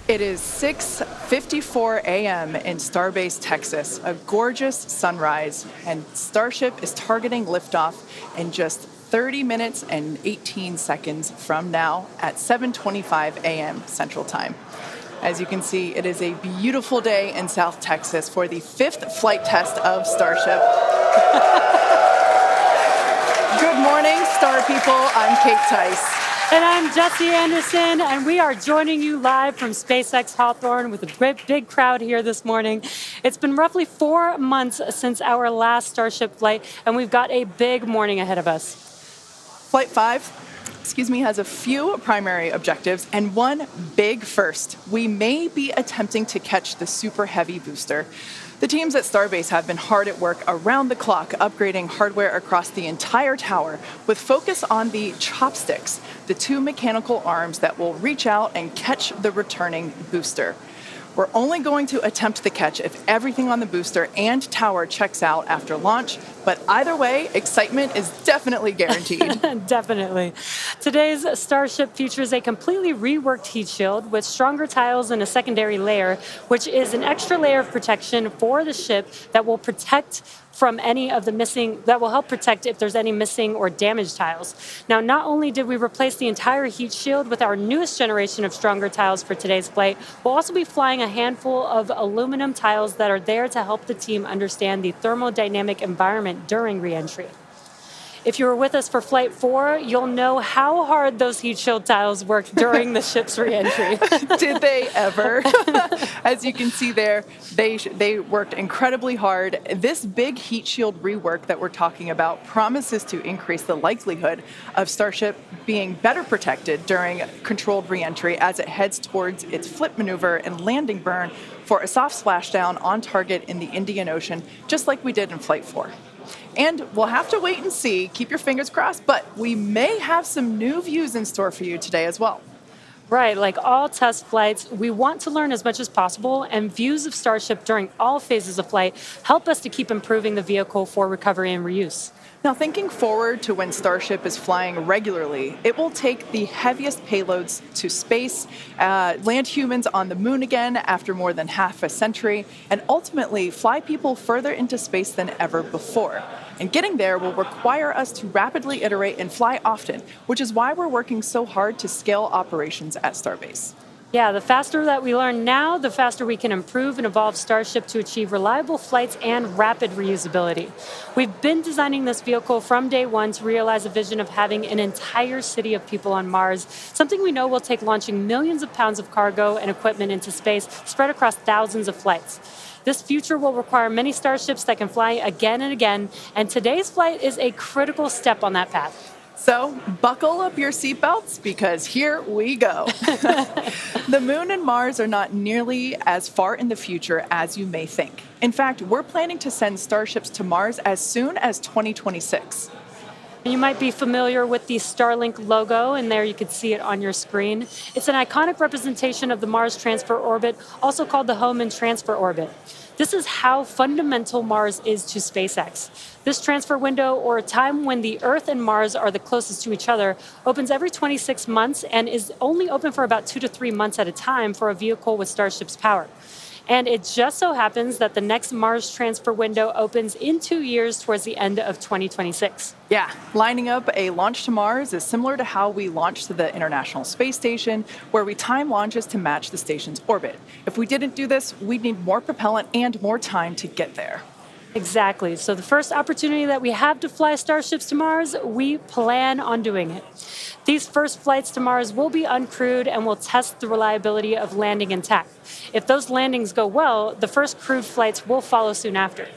It is 6:54 a.m. in Starbase, Texas, a gorgeous sunrise, and Starship is targeting liftoff in just 30 minutes and 18 seconds from now at 7:25 a.m. Central Time. As you can see, it is a beautiful day in South Texas for the 5th flight test of Starship. Good morning, Star people. I'm Kate Tice. And I'm Jesse Anderson, and we are joining you live from SpaceX Hawthorne with a big crowd here this morning. It's been roughly 4 months since our last Starship flight, and we've got a big morning ahead of us. Flight 5, has a few primary objectives and one big first. We may be attempting to catch the Super Heavy booster. The teams at Starbase have been hard at work around the clock upgrading hardware across the entire tower with focus on the chopsticks, the 2 mechanical arms that will reach out and catch the returning booster. We're only going to attempt the catch if everything on the booster and tower checks out after launch, but either way, excitement is definitely guaranteed. Definitely. Today's Starship features a completely reworked heat shield with stronger tiles and a secondary layer, which is an extra layer of protection for the ship that will protect from any of the that will help protect if there's any missing or damaged tiles. Now, not only did we replace the entire heat shield with our newest generation of stronger tiles for today's flight, we'll also be flying a handful of aluminum tiles that are there to help the team understand the thermodynamic environment during re-entry. If you were with us for Flight 4, you'll know how hard those heat shield tiles worked during the ship's re-entry. Did they ever? As you can see there, they worked incredibly hard. This big heat shield rework that we're talking about promises to increase the likelihood of Starship being better protected during controlled re-entry as it heads towards its flip maneuver and landing burn for a soft splashdown on target in the Indian Ocean, just like we did in Flight 4. And we'll have to wait and see, keep your fingers crossed, but we may have some new views in store for you today as well. Right, like all test flights, we want to learn as much as possible, and views of Starship during all phases of flight help us to keep improving the vehicle for recovery and reuse. Now, thinking forward to when Starship is flying regularly, it will take the heaviest payloads to space, land humans on the moon again after more than half a century, and ultimately fly people further into space than ever before. And getting there will require us to rapidly iterate and fly often, which is why we're working so hard to scale operations at Starbase. Yeah, the faster that we learn now, the faster we can improve and evolve Starship to achieve reliable flights and rapid reusability. We've been designing this vehicle from day one to realize a vision of having an entire city of people on Mars, something we know will take launching millions of pounds of cargo and equipment into space spread across thousands of flights. This future will require many Starships that can fly again and again, and today's flight is a critical step on that path. So buckle up your seatbelts because here we go. The moon and Mars are not nearly as far in the future as you may think. In fact, we're planning to send Starships to Mars as soon as 2026. You might be familiar with the Starlink logo, and there you can see it on your screen. It's an iconic representation of the Mars transfer orbit, also called the Hohmann transfer orbit. This is how fundamental Mars is to SpaceX. This transfer window, or a time when the Earth and Mars are the closest to each other, opens every 26 months and is only open for about 2 to 3 months at a time for a vehicle with Starship's power. And it just so happens that the next Mars transfer window opens in 2 years towards the end of 2026. Yeah, lining up a launch to Mars is similar to how we launched to the International Space Station, where we time launches to match the station's orbit. If we didn't do this, we'd need more propellant and more time to get there. Exactly. So the first opportunity that we have to fly Starships to Mars, we plan on doing it. These first flights to Mars will be uncrewed and will test the reliability of landing intact. If those landings go well, the first crewed flights will follow soon after.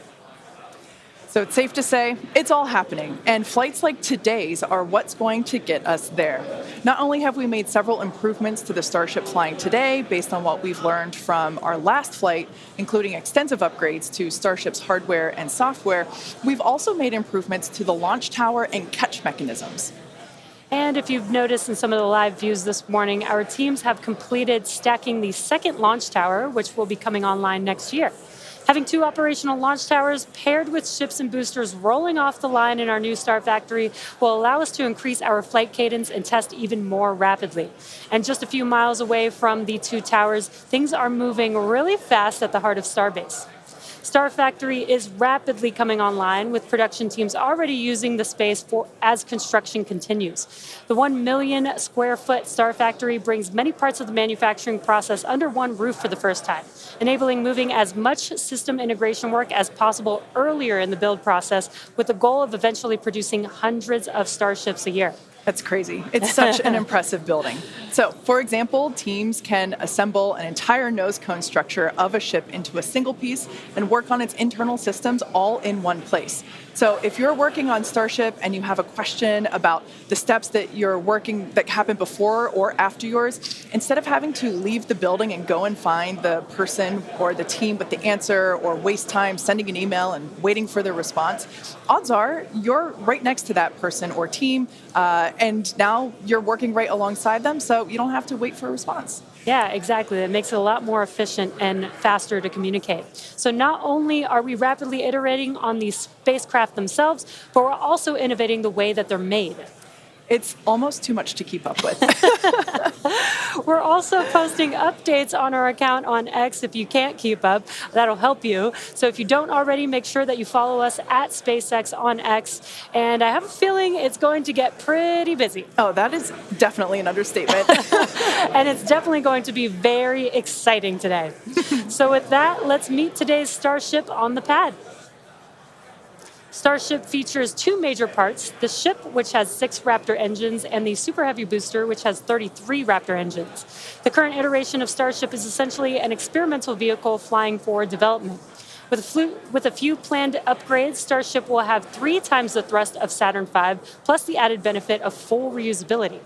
So it's safe to say it's all happening, and flights like today's are what's going to get us there. Not only have we made several improvements to the Starship flying today based on what we've learned from our last flight, including extensive upgrades to Starship's hardware and software, we've also made improvements to the launch tower and catch mechanisms. And if you've noticed in some of the live views this morning, our teams have completed stacking the second launch tower, which will be coming online next year. Having two operational launch towers paired with ships and boosters rolling off the line in our new Star Factory will allow us to increase our flight cadence and test even more rapidly. And just a few miles away from the two towers, things are moving really fast at the heart of Starbase. Star Factory is rapidly coming online, with production teams already using the space as construction continues. The 1 million square foot Star Factory brings many parts of the manufacturing process under one roof for the first time, enabling moving as much system integration work as possible earlier in the build process, with the goal of eventually producing hundreds of Starships a year. That's crazy. It's such an impressive building. So, for example, teams can assemble an entire nose cone structure of a ship into a single piece and work on its internal systems all in one place. So if you're working on Starship and you have a question about the steps that you're working that happen before or after yours, instead of having to leave the building and go and find the person or the team with the answer or waste time sending an email and waiting for their response, odds are you're right next to that person or team, and now you're working right alongside them, so you don't have to wait for a response. Yeah, exactly. It makes it a lot more efficient and faster to communicate. So not only are we rapidly iterating on these spacecraft themselves, but we're also innovating the way that they're made. It's almost too much to keep up with. We're also posting updates on our account on X. If you can't keep up, that'll help you. So if you don't already, make sure that you follow us at SpaceX on X. And I have a feeling it's going to get pretty busy. Oh, that is definitely an understatement. And it's definitely going to be very exciting today. So with that, let's meet today's Starship on the pad. Starship features two major parts: the ship, which has 6 Raptor engines, and the Super Heavy booster, which has 33 Raptor engines. The current iteration of Starship is essentially an experimental vehicle flying for development. With a few planned upgrades, Starship will have 3 times the thrust of Saturn V, plus the added benefit of full reusability.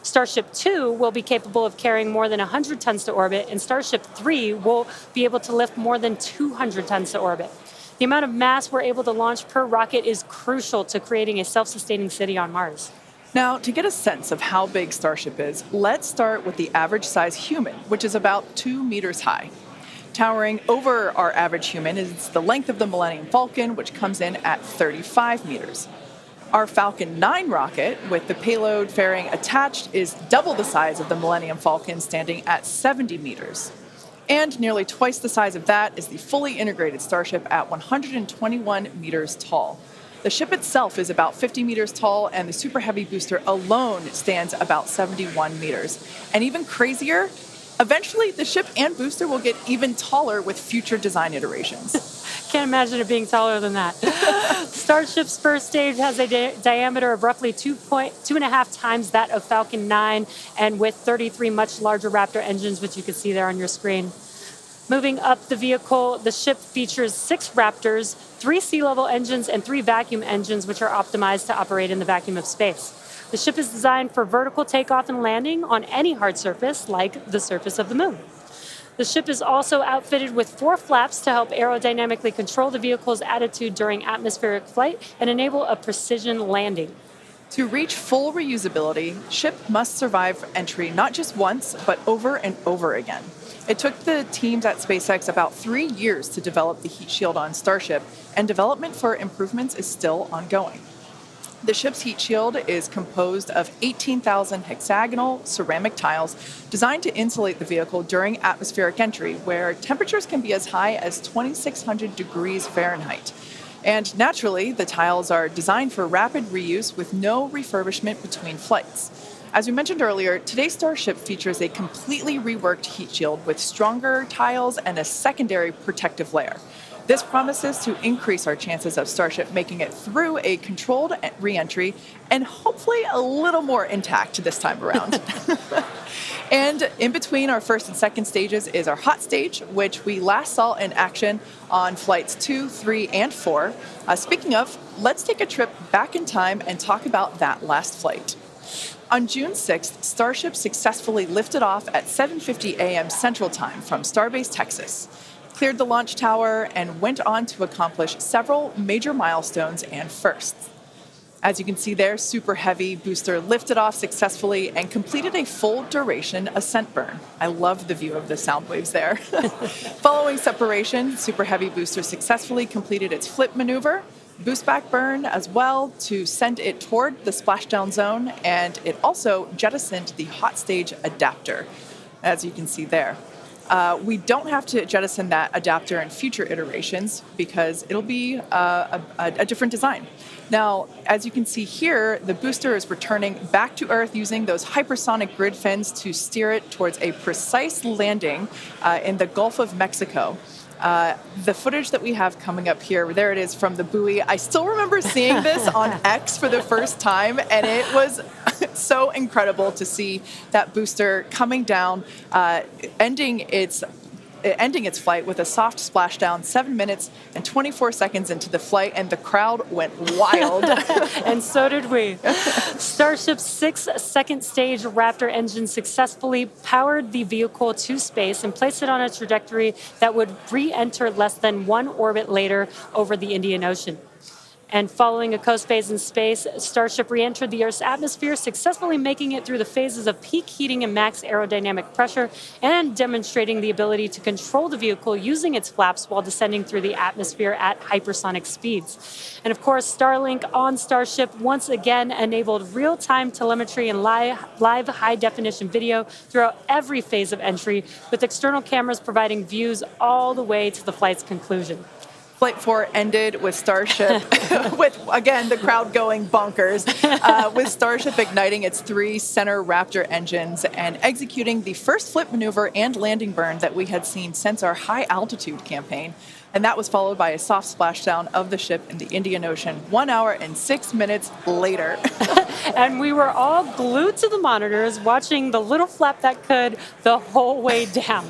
Starship 2 will be capable of carrying more than 100 tons to orbit, and Starship 3 will be able to lift more than 200 tons to orbit. The amount of mass we're able to launch per rocket is crucial to creating a self-sustaining city on Mars. Now, to get a sense of how big Starship is, let's start with the average size human, which is about 2 meters high. Towering over our average human is the length of the Millennium Falcon, which comes in at 35 meters. Our Falcon 9 rocket, with the payload fairing attached, is double the size of the Millennium Falcon, standing at 70 meters. And nearly twice the size of that is the fully integrated Starship at 121 meters tall. The ship itself is about 50 meters tall, and the Super Heavy booster alone stands about 71 meters. And even crazier, eventually the ship and booster will get even taller with future design iterations. Can't imagine it being taller than that. Starship's first stage has a diameter of roughly 2.5 times that of Falcon 9, and with 33 much larger Raptor engines, which you can see there on your screen. Moving up the vehicle, the ship features 6 Raptors, 3 sea-level engines, and 3 vacuum engines, which are optimized to operate in the vacuum of space. The ship is designed for vertical takeoff and landing on any hard surface, like the surface of the moon. The ship is also outfitted with 4 flaps to help aerodynamically control the vehicle's attitude during atmospheric flight and enable a precision landing. To reach full reusability, ship must survive entry not just once, but over and over again. It took the teams at SpaceX about 3 years to develop the heat shield on Starship, and development for improvements is still ongoing. The ship's heat shield is composed of 18,000 hexagonal ceramic tiles designed to insulate the vehicle during atmospheric entry, where temperatures can be as high as 2,600 degrees Fahrenheit. And naturally, the tiles are designed for rapid reuse with no refurbishment between flights. As we mentioned earlier, today's Starship features a completely reworked heat shield with stronger tiles and a secondary protective layer. This promises to increase our chances of Starship making it through a controlled re-entry and hopefully a little more intact this time around. And in between our first and second stages is our hot stage, which we last saw in action on flights 2, 3, and 4. Speaking of, let's take a trip back in time and talk about that last flight. On June 6th, Starship successfully lifted off at 7:50 a.m. Central Time from Starbase, Texas, cleared the launch tower, and went on to accomplish several major milestones and firsts. As you can see there, Super Heavy booster lifted off successfully and completed a full duration ascent burn. I love the view of the sound waves there. Following separation, Super Heavy booster successfully completed its flip maneuver, boost back burn as well to send it toward the splashdown zone, and it also jettisoned the hot stage adapter, as you can see there. We don't have to jettison that adapter in future iterations because it'll be a different design. Now, as you can see here, the booster is returning back to Earth using those hypersonic grid fins to steer it towards a precise landing in the Gulf of Mexico. The footage that we have coming up here, there it is from the buoy. I still remember seeing this on X for the first time, and it was so incredible to see that booster coming down, ending its flight with a soft splashdown 7 minutes and 24 seconds into the flight, and the crowd went wild. And so did we. Starship's 6 second-stage Raptor engine successfully powered the vehicle to space and placed it on a trajectory that would re-enter less than 1 orbit later over the Indian Ocean. And following a coast phase in space, Starship re-entered the Earth's atmosphere, successfully making it through the phases of peak heating and max aerodynamic pressure, and demonstrating the ability to control the vehicle using its flaps while descending through the atmosphere at hypersonic speeds. And of course, Starlink on Starship once again enabled real-time telemetry and live high-definition video throughout every phase of entry, with external cameras providing views all the way to the flight's conclusion. Flight 4 ended with Starship, with, again, the crowd going bonkers, with Starship igniting its 3 center Raptor engines and executing the first flip maneuver and landing burn that we had seen since our high-altitude campaign. And that was followed by a soft splashdown of the ship in the Indian Ocean 1 hour and 6 minutes later. And we were all glued to the monitors, watching the little flap that could the whole way down.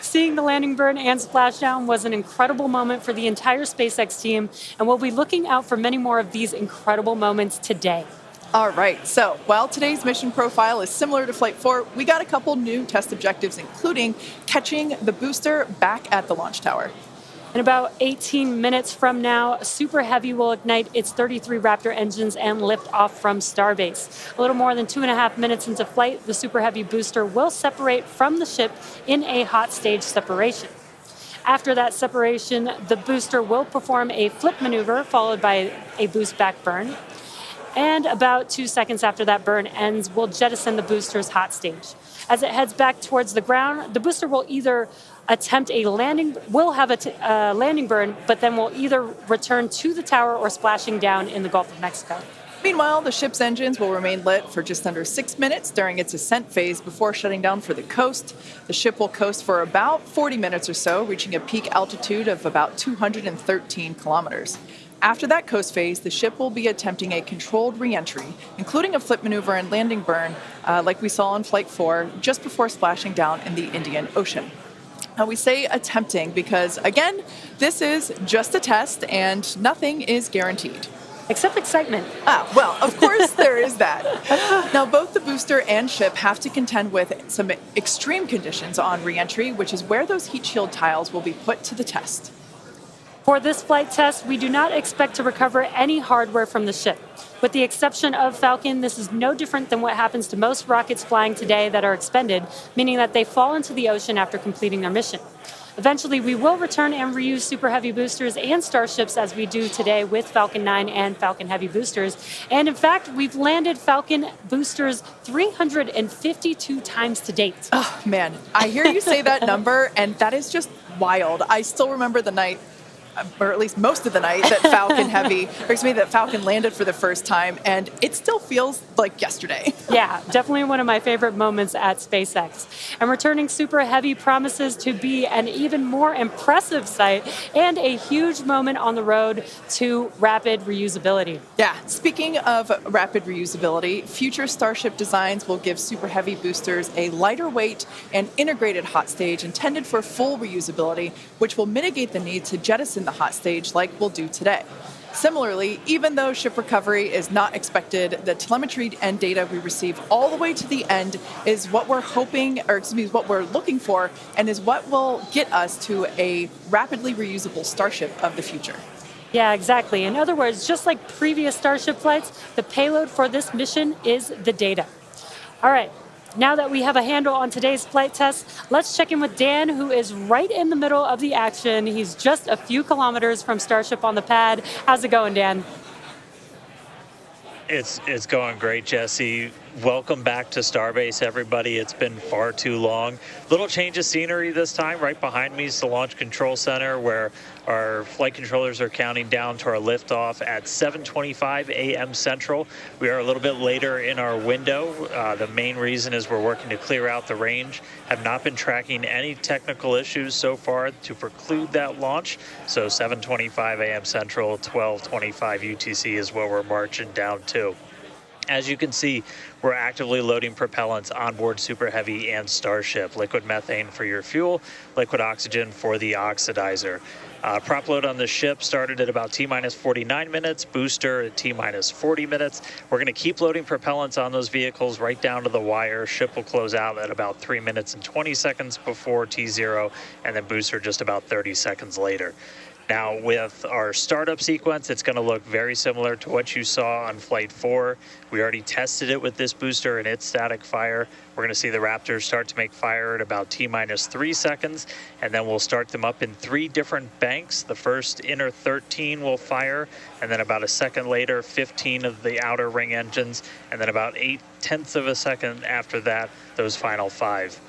Seeing the landing burn and splashdown was an incredible moment for the entire SpaceX team, and we'll be looking out for many more of these incredible moments today. All right, so while today's mission profile is similar to Flight 4, we got a couple new test objectives, including catching the booster back at the launch tower. In about 18 minutes from now, Super Heavy will ignite its 33 Raptor engines and lift off from Starbase. A little more than 2.5 minutes into flight, the Super Heavy booster will separate from the ship in a hot stage separation. After that separation, the booster will perform a flip maneuver followed by a boost back burn. And about 2 seconds after that burn ends, we'll jettison the booster's hot stage. As it heads back towards the ground, the booster will either attempt a landing, will have a landing burn, but then will either return to the tower or splashing down in the Gulf of Mexico. Meanwhile, the ship's engines will remain lit for just under 6 minutes during its ascent phase before shutting down for the coast. The ship will coast for about 40 minutes or so, reaching a peak altitude of about 213 kilometers. After that coast phase, the ship will be attempting a controlled re-entry, including a flip maneuver and landing burn, like we saw on Flight 4, just before splashing down in the Indian Ocean. Now, we say attempting because, again, this is just a test and nothing is guaranteed. Except excitement. Well, of course there is that. Now, both the booster and ship have to contend with some extreme conditions on re-entry, which is where those heat shield tiles will be put to the test. For this flight test, we do not expect to recover any hardware from the ship. With the exception of Falcon, this is no different than what happens to most rockets flying today that are expended, meaning that they fall into the ocean after completing their mission. Eventually, we will return and reuse Super Heavy boosters and Starships as we do today with Falcon 9 and Falcon Heavy boosters. And in fact, we've landed Falcon boosters 352 times to date. Oh, man, I hear you say that number, and that is just wild. I still remember the night, or at least most of the night, that Falcon landed for the first time, and it still feels like yesterday. Yeah, definitely one of my favorite moments at SpaceX. And returning Super Heavy promises to be an even more impressive sight and a huge moment on the road to rapid reusability. Yeah, speaking of rapid reusability, future Starship designs will give Super Heavy boosters a lighter weight and integrated hot stage intended for full reusability, which will mitigate the need to jettison the hot stage like we'll do today. Similarly, even though ship recovery is not expected, the telemetry and data we receive all the way to the end is what we're what we're looking for, and is what will get us to a rapidly reusable Starship of the future. Yeah, exactly. In other words, just like previous Starship flights, the payload for this mission is the data. All right. Now that we have a handle on today's flight test, let's check in with Dan, who is right in the middle of the action. He's just a few kilometers from Starship on the pad. How's it going, Dan? It's going great, Jesse. Welcome back to Starbase, everybody. It's been far too long. Little change of scenery this time. Right behind me is the Launch Control Center, where our flight controllers are counting down to our liftoff at 7:25 a.m. Central. We are a little bit later in our window. The main reason is we're working to clear out the range. Have not been tracking any technical issues so far to preclude that launch. So 7:25 a.m. Central, 12:25 UTC is what we're marching down to. As you can see, we're actively loading propellants onboard Super Heavy and Starship. Liquid methane for your fuel, liquid oxygen for the oxidizer. Prop load on the ship started at about T-minus 49 minutes, booster at T-minus 40 minutes. We're going to keep loading propellants on those vehicles right down to the wire. Ship will close out at about 3 minutes and 20 seconds before T0, and then booster just about 30 seconds later. Now, with our startup sequence, it's going to look very similar to what you saw on Flight 4. We already tested it with this booster and its static fire. We're going to see the Raptors start to make fire at about T-minus 3 seconds, and then we'll start them up in 3 different banks. The first inner 13 will fire, and then about a second later, 15 of the outer ring engines, and then about 0.8 of a second after that, those final 5.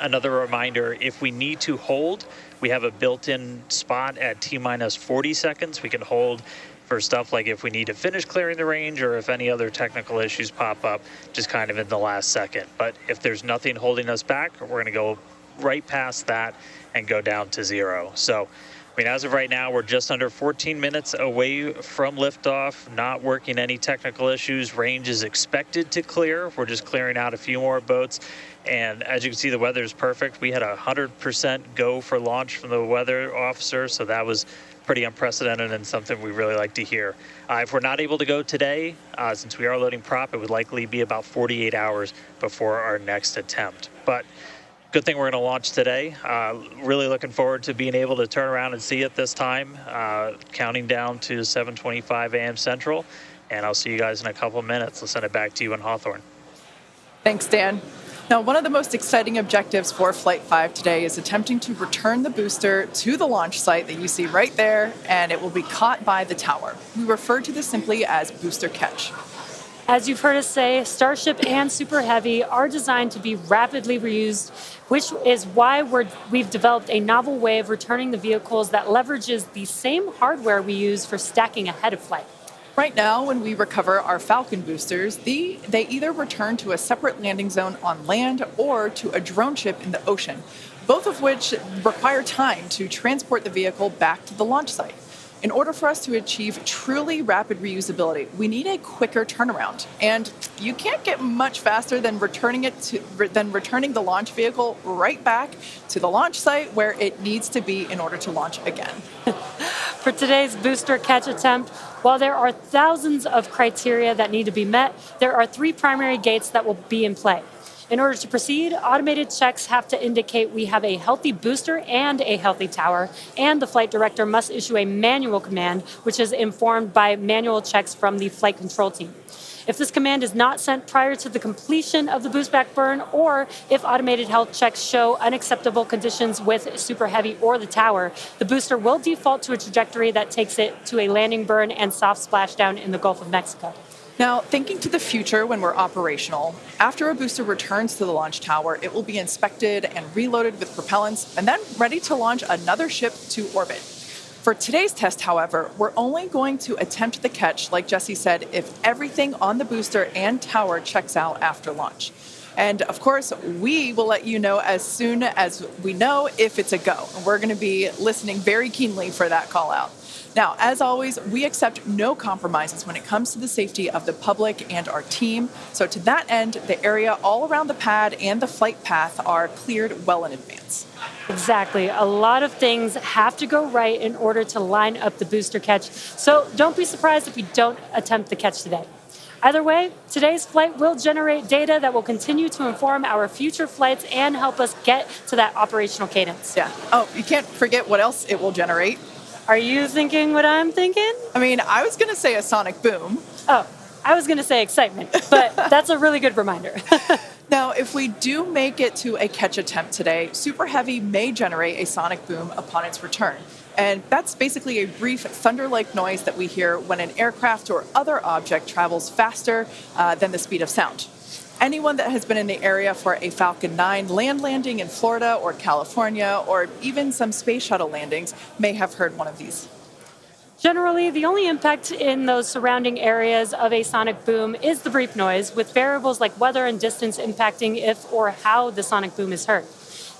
Another reminder, if we need to hold, we have a built-in spot at T-minus 40 seconds. We can hold for stuff like if we need to finish clearing the range or if any other technical issues pop up, just kind of in the last second. But if there's nothing holding us back, we're going to go right past that and go down to 0. So, I mean, as of right now, we're just under 14 minutes away from liftoff, not working any technical issues. Range is expected to clear. We're just clearing out a few more boats. And as you can see, the weather is perfect. We had 100% go for launch from the weather officer, so that was pretty unprecedented and something we really like to hear. If we're not able to go today, since we are loading prop, it would likely be about 48 hours before our next attempt. But good thing we're going to launch today. Really looking forward to being able to turn around and see it this time. Counting down to 7:25 a.m. Central, and I'll see you guys in a couple of minutes. I'll send it back to you in Hawthorne. Thanks, Dan. Now, one of the most exciting objectives for Flight 5 today is attempting to return the booster to the launch site that you see right there, and it will be caught by the tower. We refer to this simply as booster catch. As you've heard us say, Starship and Super Heavy are designed to be rapidly reused, which is why we've developed a novel way of returning the vehicles that leverages the same hardware we use for stacking ahead of flight. Right now, when we recover our Falcon boosters, they either return to a separate landing zone on land or to a drone ship in the ocean, both of which require time to transport the vehicle back to the launch site. In order for us to achieve truly rapid reusability, we need a quicker turnaround. And you can't get much faster than returning the launch vehicle right back to the launch site where it needs to be in order to launch again. For today's booster catch attempt, while there are thousands of criteria that need to be met, there are 3 primary gates that will be in play. In order to proceed, automated checks have to indicate we have a healthy booster and a healthy tower, and the flight director must issue a manual command, which is informed by manual checks from the flight control team. If this command is not sent prior to the completion of the boost back burn, or if automated health checks show unacceptable conditions with Super Heavy or the tower, the booster will default to a trajectory that takes it to a landing burn and soft splashdown in the Gulf of Mexico. Now, thinking to the future when we're operational, after a booster returns to the launch tower, it will be inspected and reloaded with propellants and then ready to launch another ship to orbit. For today's test, however, we're only going to attempt the catch, like Jesse said, if everything on the booster and tower checks out after launch. And of course, we will let you know as soon as we know if it's a go. We're going to be listening very keenly for that call out. Now, as always, we accept no compromises when it comes to the safety of the public and our team. So to that end, the area all around the pad and the flight path are cleared well in advance. Exactly. A lot of things have to go right in order to line up the booster catch. So don't be surprised if we don't attempt the catch today. Either way, today's flight will generate data that will continue to inform our future flights and help us get to that operational cadence. Yeah. Oh, you can't forget what else it will generate. Are you thinking what I'm thinking? I mean, I was going to say a sonic boom. Oh, I was going to say excitement, but that's a really good reminder. Now, if we do make it to a catch attempt today, Super Heavy may generate a sonic boom upon its return. And that's basically a brief thunder-like noise that we hear when an aircraft or other object travels faster than the speed of sound. Anyone that has been in the area for a Falcon 9 land landing in Florida or California, or even some space shuttle landings, may have heard one of these. Generally, the only impact in those surrounding areas of a sonic boom is the brief noise, with variables like weather and distance impacting if or how the sonic boom is heard.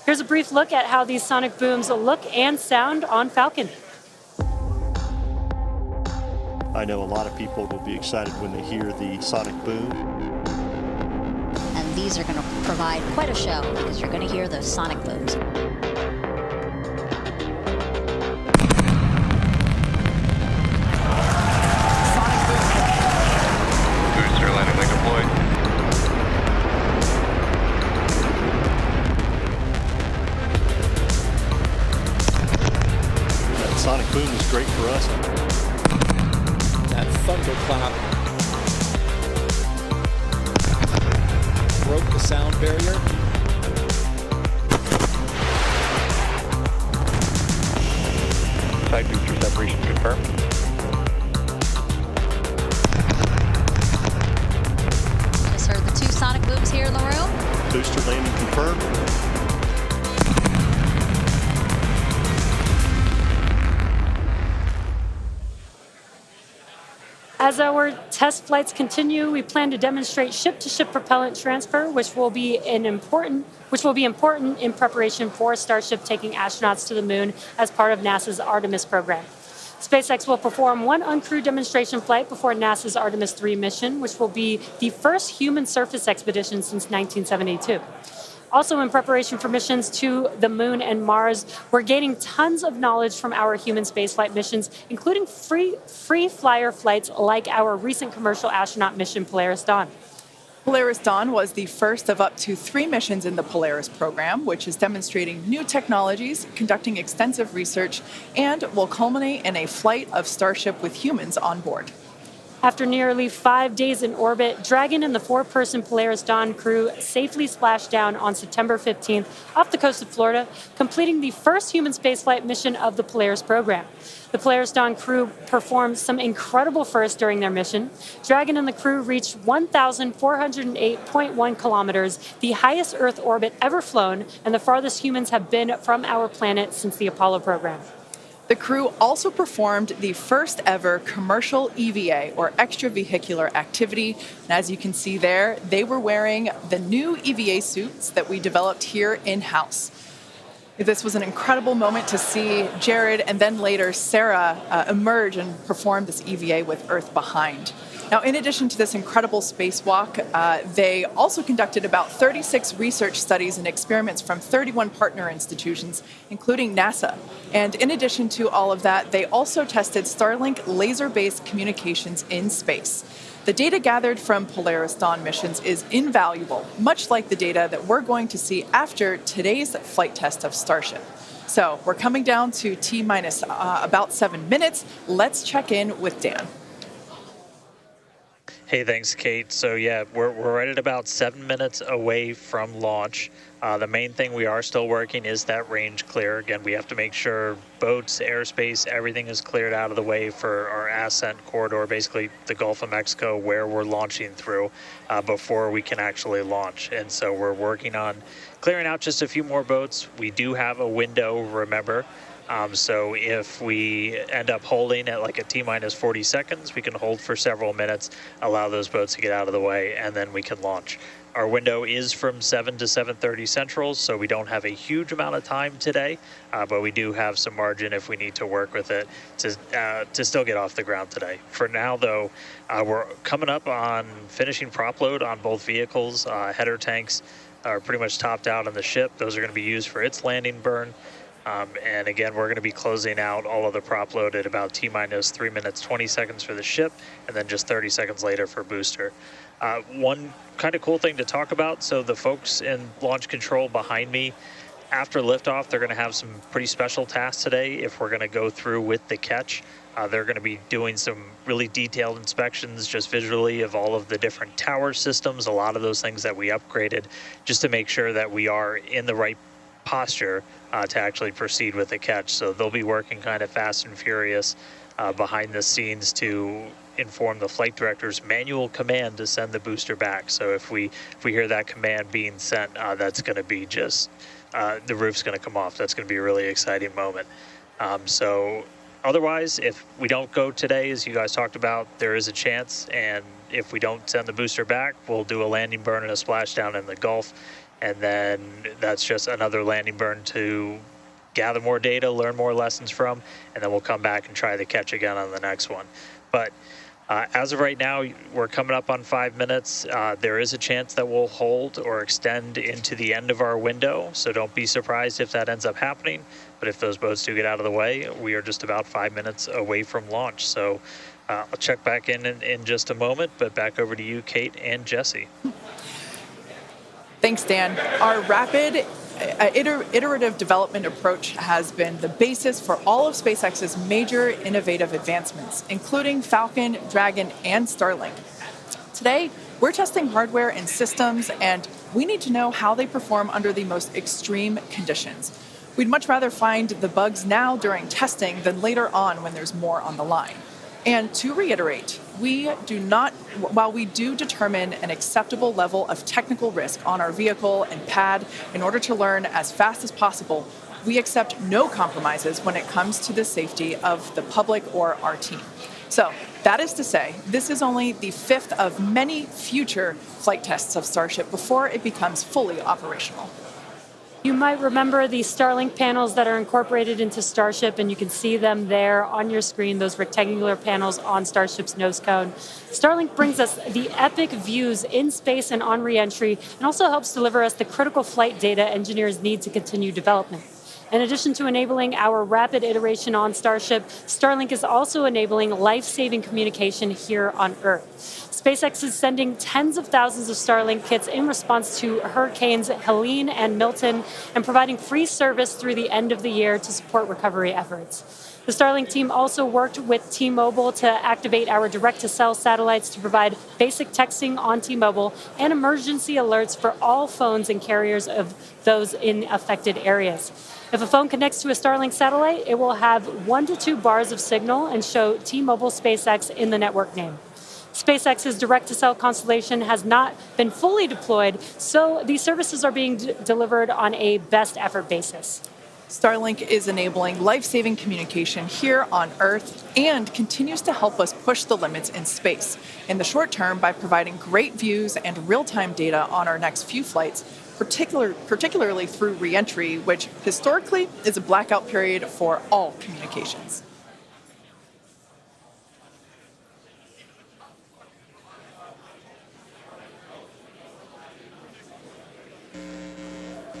Here's a brief look at how these sonic booms look and sound on Falcon. I know a lot of people will be excited when they hear the sonic boom. And these are going to provide quite a show because you're going to hear those sonic booms. Sonic boom. Booster landing leg deployed. That sonic boom is great for us. That thunderclap broke the sound barrier. Side booster separation confirmed. Just heard the 2 sonic booms here in the room. Booster landing confirmed. As our test flights continue, we plan to demonstrate ship-to-ship propellant transfer, which will be important in preparation for Starship taking astronauts to the moon as part of NASA's Artemis program. SpaceX will perform one uncrewed demonstration flight before NASA's Artemis 3 mission, which will be the first human surface expedition since 1972. Also, in preparation for missions to the moon and Mars, we're gaining tons of knowledge from our human spaceflight missions, including free flyer flights like our recent commercial astronaut mission Polaris Dawn. Polaris Dawn was the first of up to 3 missions in the Polaris program, which is demonstrating new technologies, conducting extensive research, and will culminate in a flight of Starship with humans on board. After nearly 5 days in orbit, Dragon and the 4-person Polaris Dawn crew safely splashed down on September 15th off the coast of Florida, completing the first human spaceflight mission of the Polaris program. The Polaris Dawn crew performed some incredible firsts during their mission. Dragon and the crew reached 1,408.1 kilometers, the highest Earth orbit ever flown, and the farthest humans have been from our planet since the Apollo program. The crew also performed the first ever commercial EVA, or extravehicular activity. And as you can see there, they were wearing the new EVA suits that we developed here in-house. This was an incredible moment to see Jared and then later Sarah emerge and perform this EVA with Earth behind. Now, in addition to this incredible spacewalk, they also conducted about 36 research studies and experiments from 31 partner institutions, including NASA. And in addition to all of that, they also tested Starlink laser-based communications in space. The data gathered from Polaris Dawn missions is invaluable, much like the data that we're going to see after today's flight test of Starship. So we're coming down to T-minus about 7 minutes. Let's check in with Dan. Hey, thanks, Kate. So yeah, we're right at about 7 minutes away from launch. The main thing we are still working is that range clear. Again, we have to make sure boats, airspace, everything is cleared out of the way for our ascent corridor, basically the Gulf of Mexico, where we're launching through before we can actually launch. And so we're working on clearing out just a few more boats. We do have a window, remember. So if we end up holding at like a T-minus 40 seconds, we can hold for several minutes, allow those boats to get out of the way, and then we can launch. Our window is from 7 to 7:30 Central, so we don't have a huge amount of time today, but we do have some margin if we need to work with it to still get off the ground today. For now, though, we're coming up on finishing prop load on both vehicles. Header tanks are pretty much topped out on the ship. Those are going to be used for its landing burn. And again, we're going to be closing out all of the prop load at about T-minus 3 minutes, 20 seconds for the ship, and then just 30 seconds later for booster. One kind of cool thing to talk about, so the folks in launch control behind me, after liftoff, they're going to have some pretty special tasks today if we're going to go through with the catch. They're going to be doing some really detailed inspections just visually of all of the different tower systems, a lot of those things that we upgraded, just to make sure that we are in the right posture to actually proceed with the catch. So they'll be working kind of fast and furious behind the scenes to inform the flight director's manual command to send the booster back. So if we hear that command being sent, that's going to be just the roof's going to come off. That's going to be a really exciting moment. So otherwise, if we don't go today, as you guys talked about, there is a chance, and if we don't send the booster back, we'll do a landing burn and a splashdown in the Gulf, and then that's just another landing burn to gather more data, learn more lessons from, and then we'll come back and try the catch again on the next one. But as of right now, we're coming up on 5 minutes. There is a chance that we'll hold or extend into the end of our window, so don't be surprised if that ends up happening. But if those boats do get out of the way, we are just about 5 minutes away from launch. So I'll check back in just a moment, but back over to you, Kate and Jesse. Thanks, Dan. Our rapid iterative development approach has been the basis for all of SpaceX's major innovative advancements, including Falcon, Dragon, and Starlink. Today, we're testing hardware and systems, and we need to know how they perform under the most extreme conditions. We'd much rather find the bugs now during testing than later on when there's more on the line. And to reiterate, while we do determine an acceptable level of technical risk on our vehicle and pad in order to learn as fast as possible, we accept no compromises when it comes to the safety of the public or our team. So that is to say, this is only the 5th of many future flight tests of Starship before it becomes fully operational. You might remember the Starlink panels that are incorporated into Starship, and you can see them there on your screen, those rectangular panels on Starship's nose cone. Starlink brings us the epic views in space and on re-entry, and also helps deliver us the critical flight data engineers need to continue development. In addition to enabling our rapid iteration on Starship, Starlink is also enabling life-saving communication here on Earth. SpaceX is sending tens of thousands of Starlink kits in response to Hurricanes Helene and Milton, and providing free service through the end of the year to support recovery efforts. The Starlink team also worked with T-Mobile to activate our direct-to-cell satellites to provide basic texting on T-Mobile and emergency alerts for all phones and carriers of those in affected areas. If a phone connects to a Starlink satellite, it will have 1 to 2 bars of signal and show T-Mobile SpaceX in the network name. SpaceX's direct-to-cell constellation has not been fully deployed, so these services are being delivered on a best-effort basis. Starlink is enabling life-saving communication here on Earth and continues to help us push the limits in space. In the short term, by providing great views and real-time data on our next few flights, particularly through re-entry, which historically is a blackout period for all communications.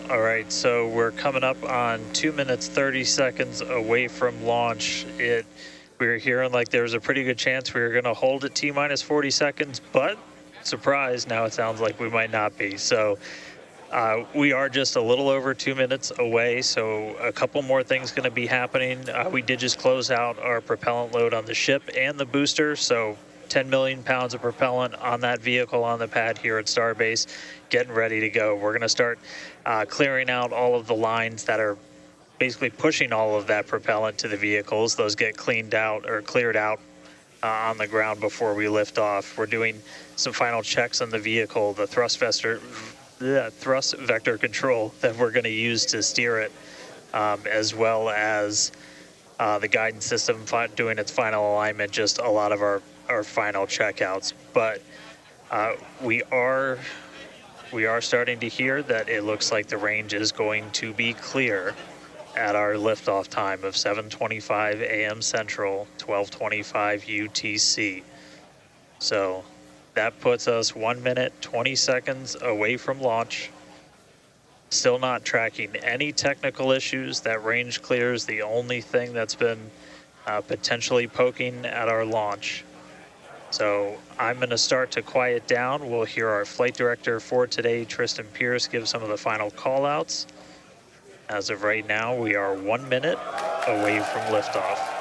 All right, so we're coming up on 2 minutes, 30 seconds away from launch. We were hearing like there was a pretty good chance we were going to hold at T-minus 40 seconds, but surprise, now it sounds like we might not be. So we are just a little over 2 minutes away, so a couple more things going to be happening. We did just close out our propellant load on the ship and the booster, so 10 million pounds of propellant on that vehicle on the pad here at Starbase, getting ready to go. We're going to start clearing out all of the lines that are basically pushing all of that propellant to the vehicles. Those get cleaned out or cleared out on the ground before we lift off. We're doing some final checks on the vehicle, the thrust vector control that we're going to use to steer it, as well as the guidance system doing its final alignment, just a lot of our final checkouts. But we are starting to hear that it looks like the range is going to be clear at our liftoff time of 7:25 a.m. Central, 12:25 UTC. So that puts us 1 minute, 20 seconds away from launch. Still not tracking any technical issues. That range clear is the only thing that's been potentially poking at our launch. So I'm going to start to quiet down. We'll hear our flight director for today, Tristan Pierce, give some of the final call outs. As of right now, we are 1 minute away from liftoff.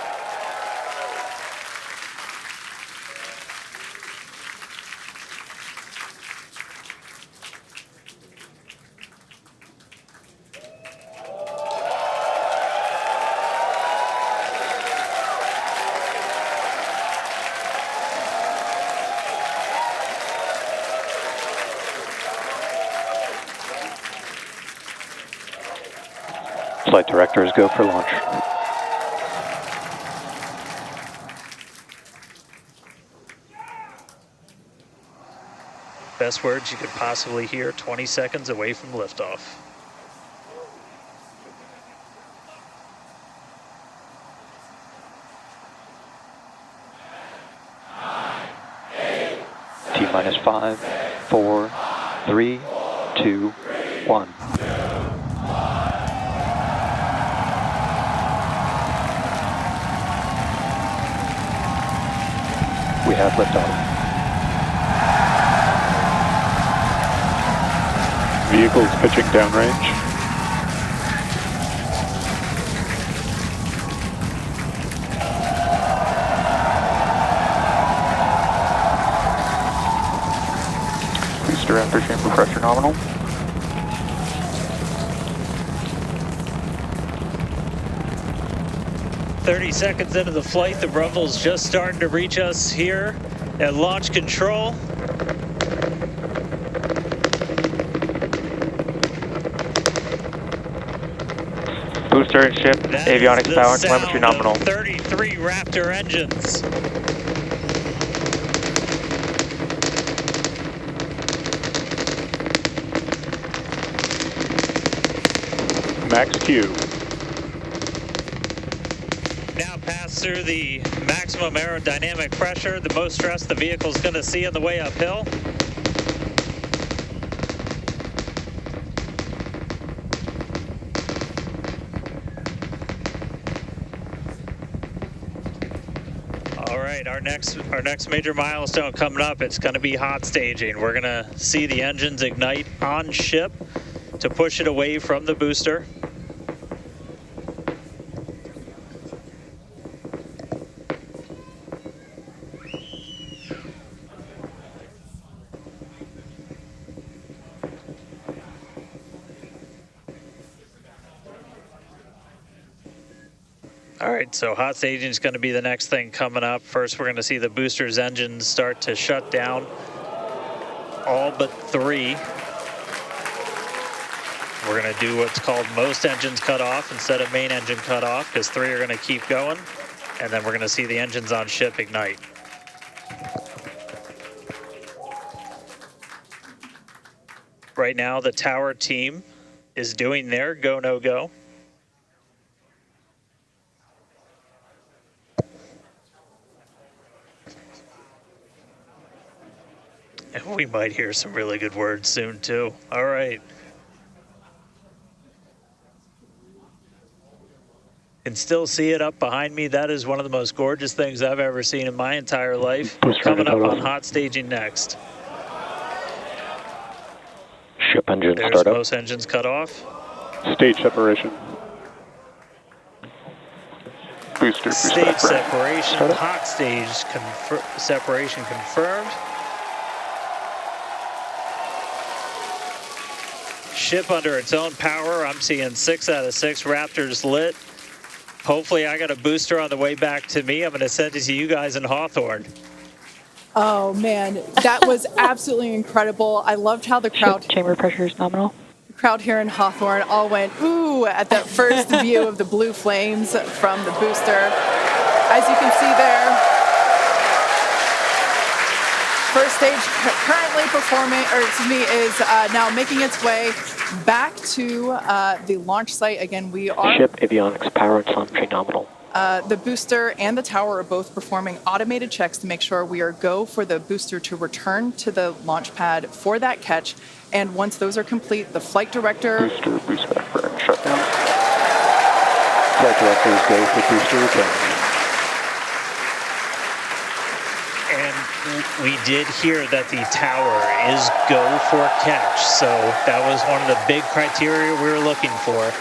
Flight directors go for launch. Best words you could possibly hear 20 seconds away from liftoff. T-minus 5, 4, 3, 2, 1. We have liftoff. Vehicles pitching downrange. Booster after chamber pressure nominal. "30 seconds into the flight, the rumble's just starting to reach us here at launch control. Booster and ship, That avionics is the power, sound telemetry nominal. of 33 Raptor engines. Max Q. Now pass through the maximum aerodynamic pressure, the most stress the vehicle's going to see on the way uphill. All right, our next major milestone coming up, it's going to be hot staging. We're going to see the engines ignite on ship to push it away from the booster. All right, so hot staging is going to be the next thing coming up. First, we're going to see the booster's engines start to shut down, all but 3. We're going to do what's called most engines cut off instead of main engine cut off, because 3 are going to keep going, and then we're going to see the engines on ship ignite. Right now, the tower team is doing their go, no go. And we might hear some really good words soon, too. All right. Can still see it up behind me. That is one of the most gorgeous things I've ever seen in my entire life. Coming up on hot staging next. Ship engine There's startup. most engines cut off. Stage separation. Booster Stage separation, Startup. hot stage separation confirmed. Ship under its own power. I'm seeing 6 out of 6 Raptors lit. Hopefully I got a booster on the way back to me. I'm going to send it to you guys in Hawthorne. Oh man, that was absolutely incredible. I loved how the crowd Chamber pressure is nominal. crowd here in Hawthorne all went ooh at that first view of the blue flames from the booster. As you can see there, first stage currently performing, or excuse me, is now making its way back to the launch site. Again, we are... Ship avionics power and telemetry nominal. The booster and the tower are both performing automated checks to make sure we are go for the booster to return to the launch pad for that catch. And once those are complete, the flight director... Booster back burn shutdown. Flight directors go for booster return. And we did hear that the tower is go for catch. So that was one of the big criteria we were looking for.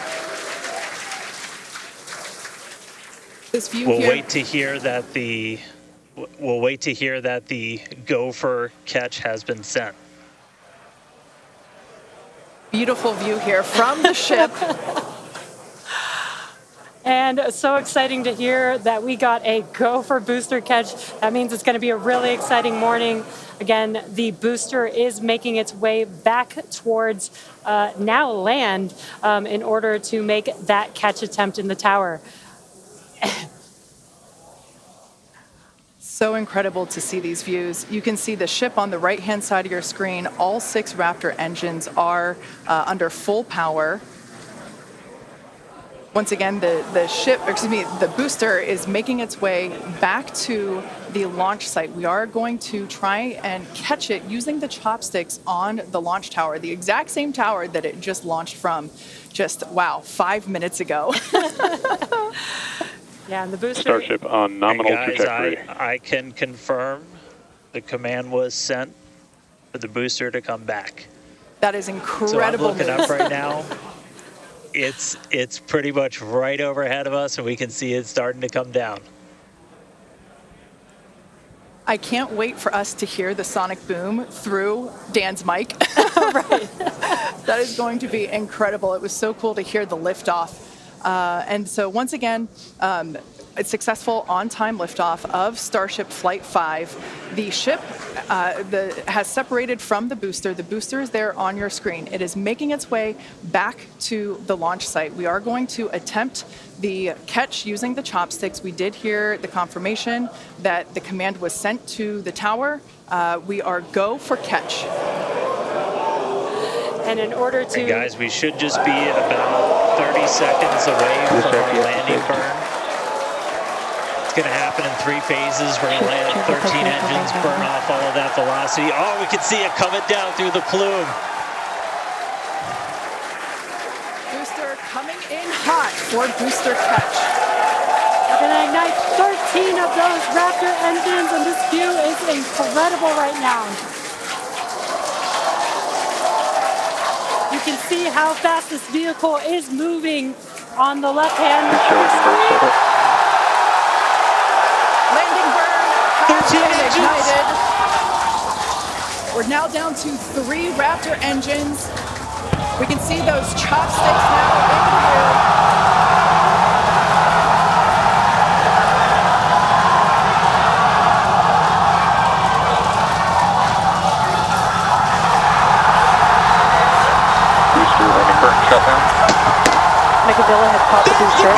This view We'll here. wait to hear that the go for catch has been sent. Beautiful view here from the ship. And so exciting to hear that we got a go for booster catch. That means it's going to be a really exciting morning. Again, the booster is making its way back towards now land in order to make that catch attempt in the tower. So incredible to see these views. You can see the ship on the right-hand side of your screen. All 6 Raptor engines are under full power. Once again, the booster is making its way back to the launch site. We are going to try and catch it using the chopsticks on the launch tower, the exact same tower that it just launched from just, 5 minutes ago. Yeah, and the booster. Starship on nominal Guys, trajectory. I can confirm the command was sent for the booster to come back. That is So I'm incredible looking news. up right now. It's pretty much right overhead of us, and we can see it starting to come down. I can't wait for us to hear the sonic boom through Dan's mic. Right. That is going to be incredible. It was so cool to hear the liftoff. And so once again, a successful on-time liftoff of Starship Flight 5. The ship has separated from the booster. The booster is there on your screen. It is making its way back to the launch site. We are going to attempt the catch using the chopsticks. We did hear the confirmation that the command was sent to the tower. We are go for catch. And in order to... And guys, we should just be about 30 seconds away from our landing burn. It's going to happen in 3 phases. We're going to land 13 engines, burn off all of that velocity. Oh, we can see it coming down through the plume. Booster coming in hot for booster catch. We're going to ignite 13 of those Raptor engines, and this view is incredible right now. You can see how fast this vehicle is moving on the left-hand screen. Landing burn has 13 been engines. ignited. We're now down to 3 Raptor engines. We can see those chopsticks now in view. Shutdown. Mechazilla has caught the booster.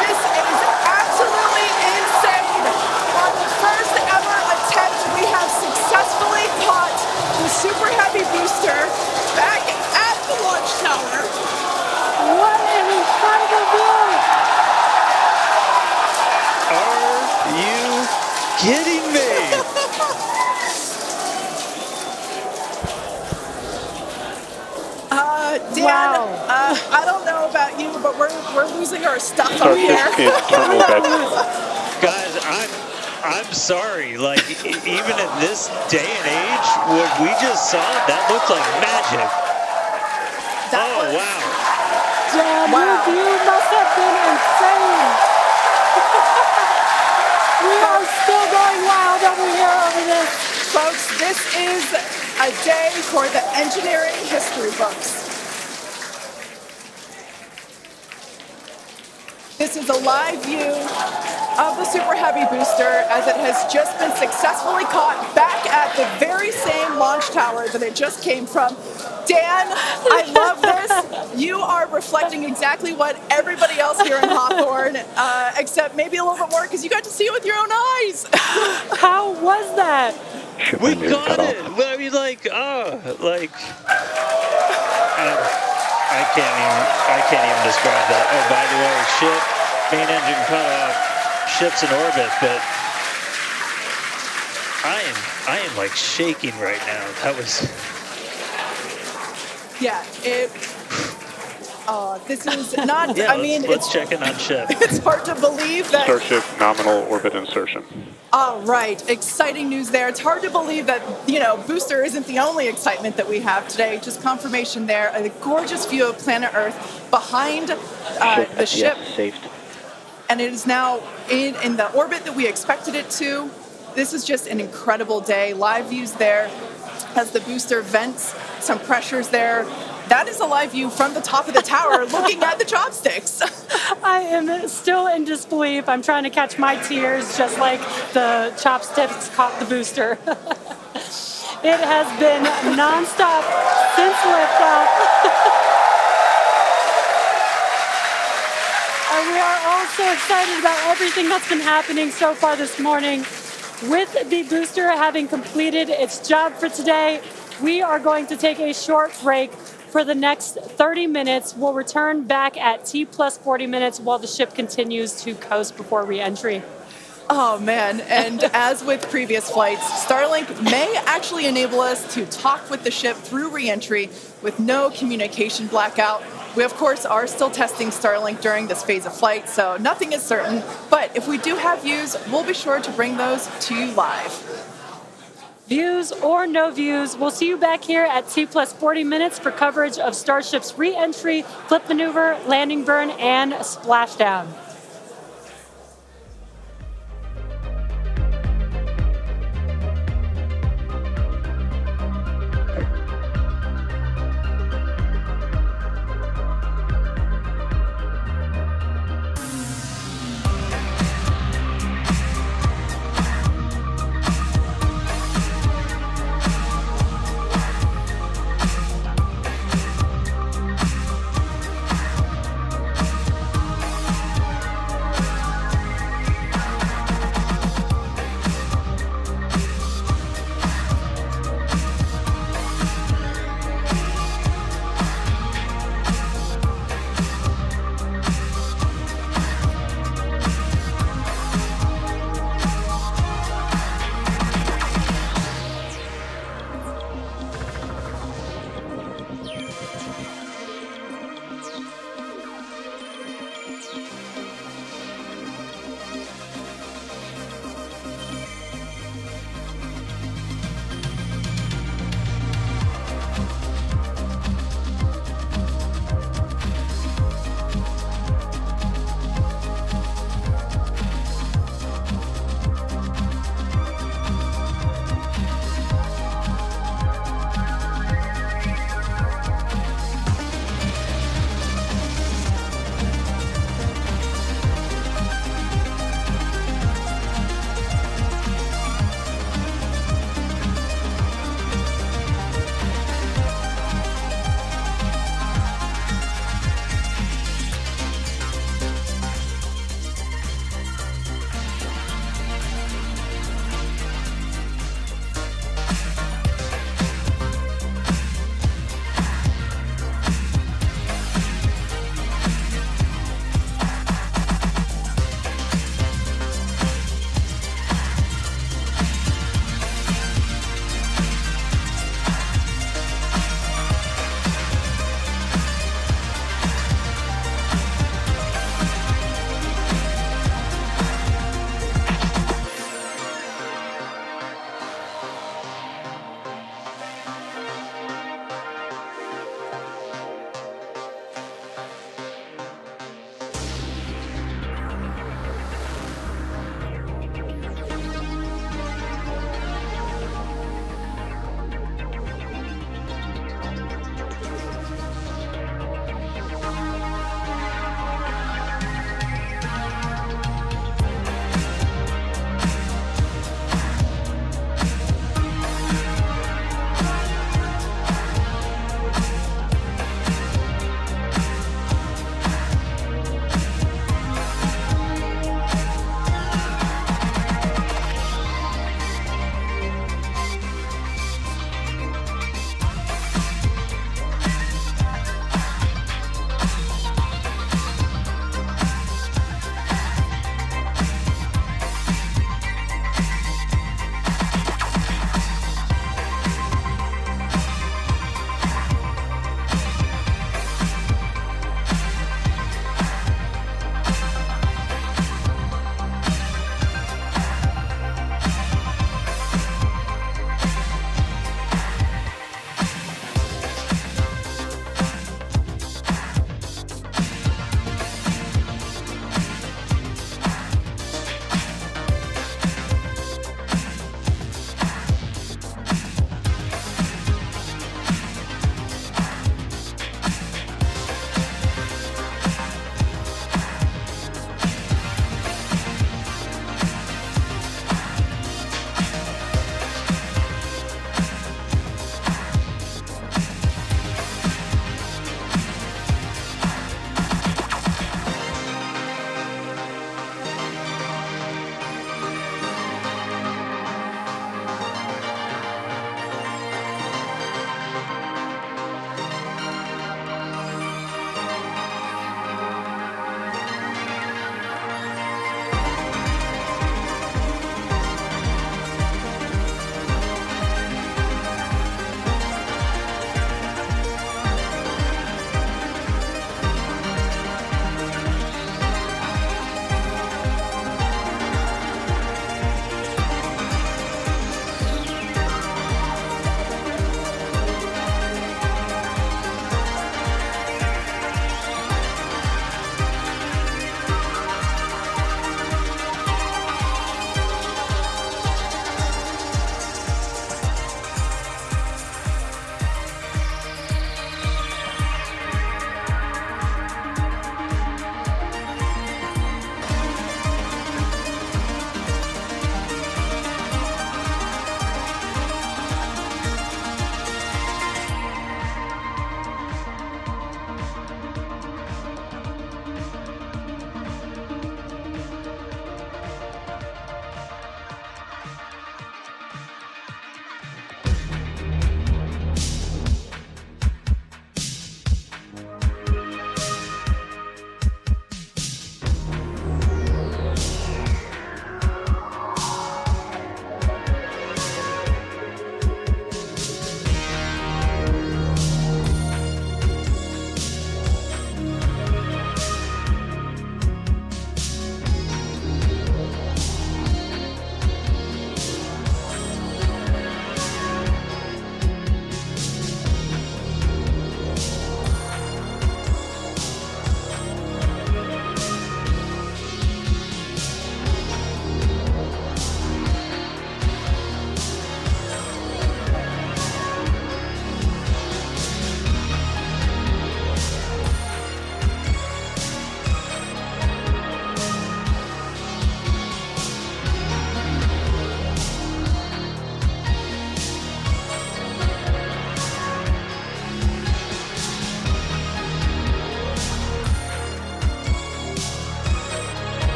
This is absolutely insane. On the first ever attempt, we have successfully caught the Super Heavy booster back at the launch tower. What an incredible view! Are you kidding me? Dan, Wow. I don't know about you, but we're losing our stuff up Starship here. is turbo bed. Guys, I'm sorry. Like, even in this day and age, what we just saw, that looked like magic. Wow. Damn, Wow. your view must have been insane. We are still going wild over here over this. Folks, this is a day for the engineering history books. This is a live view of the Super Heavy booster as it has just been successfully caught back at the very same launch tower that it just came from. Dan, I love this. You are reflecting exactly what everybody else here in Hawthorne, except maybe a little bit more because you got to see it with your own eyes. How was that? We Shipment is got cut it. off. Well, I mean, I can't even describe that. Oh, by the way, ship, main engine cut off, ship's in orbit, but I am like shaking right now. That was... Yeah, This is not, Yeah, I mean, let's check in on Ship. it's hard to believe that. Starship nominal orbit insertion. All right, exciting news there. It's hard to believe that, booster isn't the only excitement that we have today. Just confirmation there. A gorgeous view of planet Earth behind the ship. Saved. And it is now in the orbit that we expected it to. This is just an incredible day. Live views there as the booster vents, some pressures there. That is a live view from the top of the tower looking at the chopsticks. I am still in disbelief. I'm trying to catch my tears just like the chopsticks caught the booster. It has been nonstop since liftoff. And we are all so excited about everything that's been happening so far this morning. With the booster having completed its job for today, we are going to take a short break for the next 30 minutes. We'll return back at T plus 40 minutes while the ship continues to coast before re-entry. Oh, man. And as with previous flights, Starlink may actually enable us to talk with the ship through re-entry with no communication blackout. We, of course, are still testing Starlink during this phase of flight, so nothing is certain. But if we do have views, we'll be sure to bring those to you live. Views or no views, we'll see you back here at T plus 40 minutes for coverage of Starship's re-entry, flip maneuver, landing burn, and splashdown.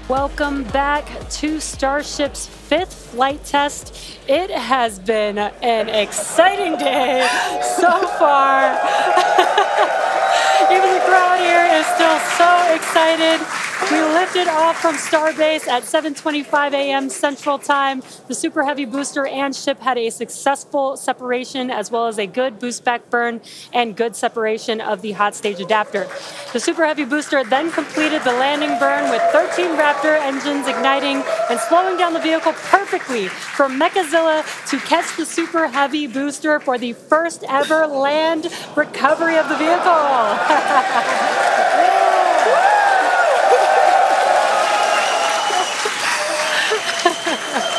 Welcome back to Starship's fifth flight test. It has been an exciting day so far. Even the crowd here is still so excited. We lifted off from Starbase at 7:25 a.m. Central Time. The Super Heavy booster and ship had a successful separation, as well as a good boost back burn and good separation of the hot stage adapter. The Super Heavy booster then completed the landing burn with 13 Raptor engines igniting and slowing down the vehicle perfectly for Mechazilla to catch the Super Heavy booster for the first ever land recovery of the vehicle.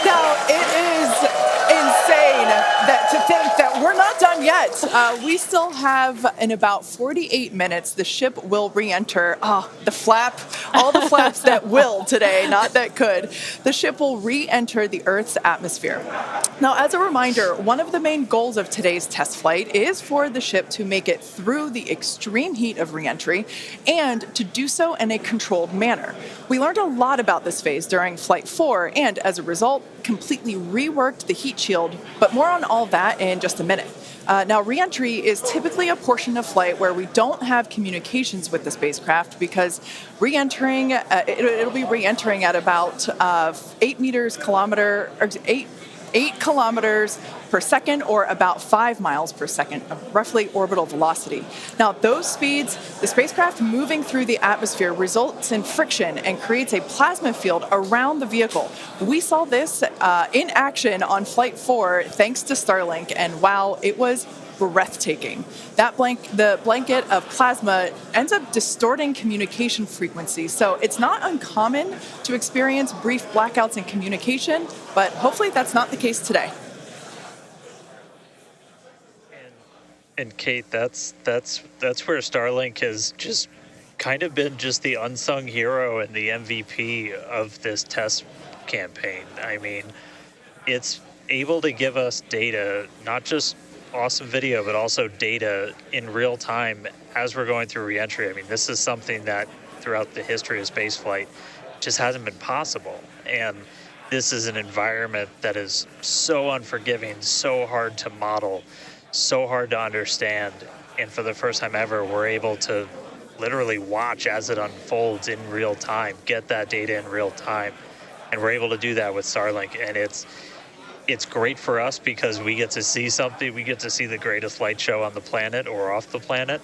Now, it is insane to think that we're not done yet. We still have, in about 48 minutes, the ship will re-enter. All the flaps that will today, not that could. The ship will re-enter the Earth's atmosphere. Now, as a reminder, one of the main goals of today's test flight is for the ship to make it through the extreme heat of re-entry and to do so in a controlled manner. We learned a lot about this phase during Flight 4 and, as a result, completely reworked the heat shield, but more on all that in just a minute. Now, re-entry is typically a portion of flight where we don't have communications with the spacecraft because re-entering, it'll be re-entering at about 8 kilometers per second, or about 5 miles per second of roughly orbital velocity. Now, those speeds, the spacecraft moving through the atmosphere results in friction and creates a plasma field around the vehicle. We saw this in action on Flight 4 thanks to Starlink, and wow, it was breathtaking. The blanket of plasma ends up distorting communication frequencies, so it's not uncommon to experience brief blackouts in communication, but hopefully that's not the case today. And Kate, that's where Starlink has just kind of been just the unsung hero and the MVP of this test campaign. I mean, it's able to give us data, not just awesome video, but also data in real time as we're going through reentry. I mean, this is something that throughout the history of spaceflight just hasn't been possible. And this is an environment that is so unforgiving, so hard to model, so hard to understand. And for the first time ever, we're able to literally watch as it unfolds in real time, get that data in real time. And we're able to do that with Starlink. And it's great for us because we get to see something. We get to see the greatest light show on the planet or off the planet.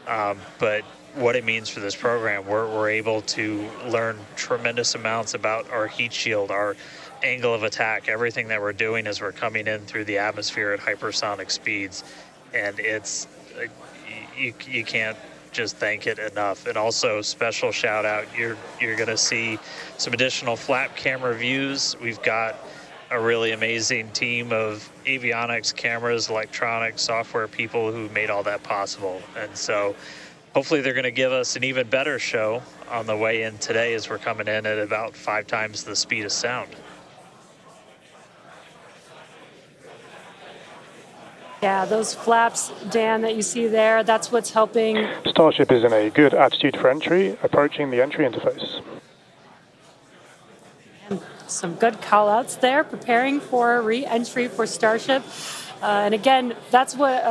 But what it means for this program, we're able to learn tremendous amounts about our heat shield, our angle of attack, everything that we're doing as we're coming in through the atmosphere at hypersonic speeds. And it's you can't just thank it enough. And also, special shout out, you're going to see some additional flap camera views. We've got a really amazing team of avionics, cameras, electronics, software people who made all that possible. And so hopefully they're going to give us an even better show on the way in today as we're coming in at about 5 times the speed of sound. Yeah, those flaps, Dan, that you see there, that's what's helping. Starship is in a good attitude for entry, approaching the entry interface. Some good call-outs there, preparing for re-entry for Starship. And again, that's what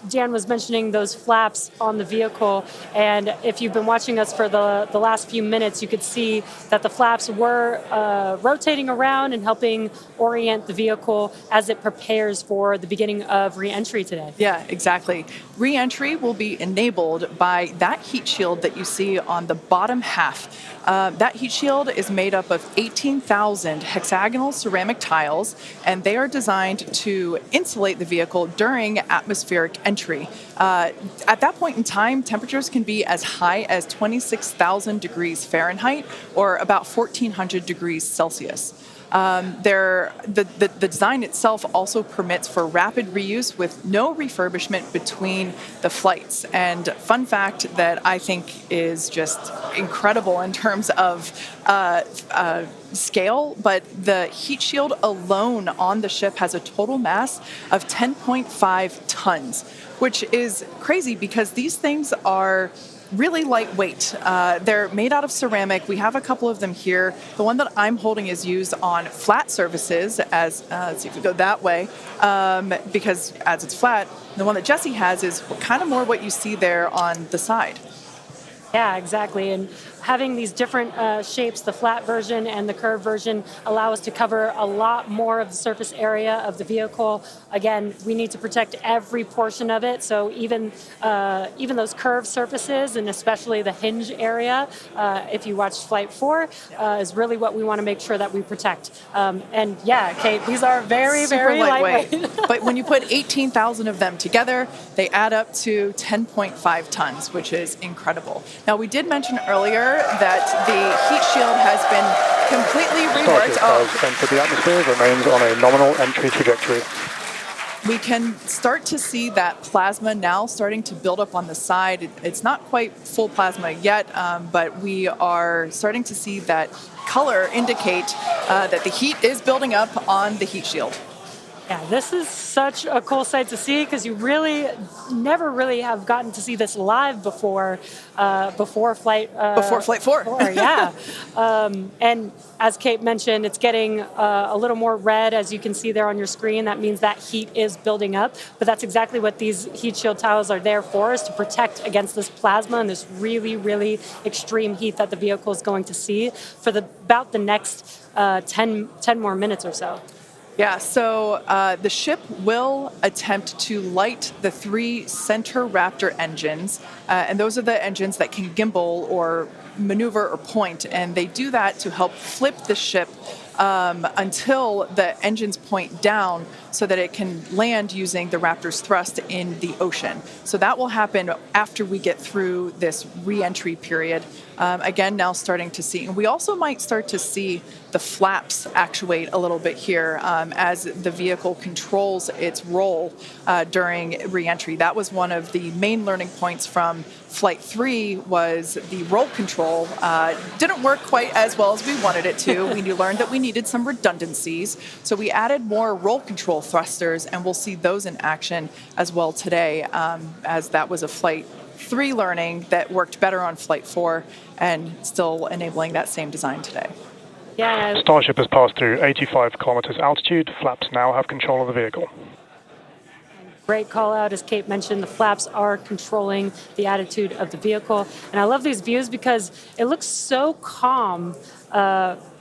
Dan was mentioning, those flaps on the vehicle. And if you've been watching us for the last few minutes, you could see that the flaps were rotating around and helping orient the vehicle as it prepares for the beginning of re-entry today. Yeah, exactly. Re-entry will be enabled by that heat shield that you see on the bottom half. That heat shield is made up of 18,000 hexagonal ceramic tiles, and they are designed to insulate the vehicle during atmospheric entry. At that point in time, temperatures can be as high as 26,000 degrees Fahrenheit or about 1,400 degrees Celsius. The design itself also permits for rapid reuse with no refurbishment between the flights. And fun fact that I think is just incredible in terms of scale, but the heat shield alone on the ship has a total mass of 10.5 tons, which is crazy because these things are really lightweight. They're made out of ceramic. We have a couple of them here. The one that I'm holding is used on flat surfaces, as let's see if we go that way, because as it's flat. The one that Jesse has is kind of more what you see there on the side. Yeah, exactly. And having these different shapes, the flat version and the curved version, allow us to cover a lot more of the surface area of the vehicle. Again, we need to protect every portion of it. So even those curved surfaces, and especially the hinge area, if you watched Flight 4, is really what we want to make sure that we protect. And yeah, Kate, these are very, Super very lightweight. But when you put 18,000 of them together, they add up to 10.5 tons, which is incredible. Now, we did mention earlier that the heat shield has been completely reworked. Starship has entered the atmosphere, remains on a nominal entry trajectory. We can start to see that plasma now starting to build up on the side. It's not quite full plasma yet, but we are starting to see that color indicate that the heat is building up on the heat shield. Yeah, this is such a cool sight to see because you really never really have gotten to see this live before Flight 4. Yeah, and as Kate mentioned, it's getting a little more red, as you can see there on your screen. That means that heat is building up, but that's exactly what these heat shield tiles are there for, is to protect against this plasma and this really, really extreme heat that the vehicle is going to see for about the next 10 more minutes or so. Yeah, so the ship will attempt to light the 3 center Raptor engines, and those are the engines that can gimbal or maneuver or point, and they do that to help flip the ship until the engines point down so that it can land using the Raptor's thrust in the ocean. So that will happen after we get through this re-entry period. Again, now starting to see, and we also might start to see the flaps actuate a little bit here as the vehicle controls its roll during re-entry. That was one of the main learning points from Flight 3, was the roll control didn't work quite as well as we wanted it to. We learned that we needed some redundancies, so we added more roll control thrusters, and we'll see those in action as well today, as that was a Flight 3 learning that worked better on Flight 4 and still enabling that same design today. Yeah. Starship has passed through 85 kilometers altitude. Flaps now have control of the vehicle. Great call out, as Kate mentioned, the flaps are controlling the attitude of the vehicle. And I love these views because it looks so calm.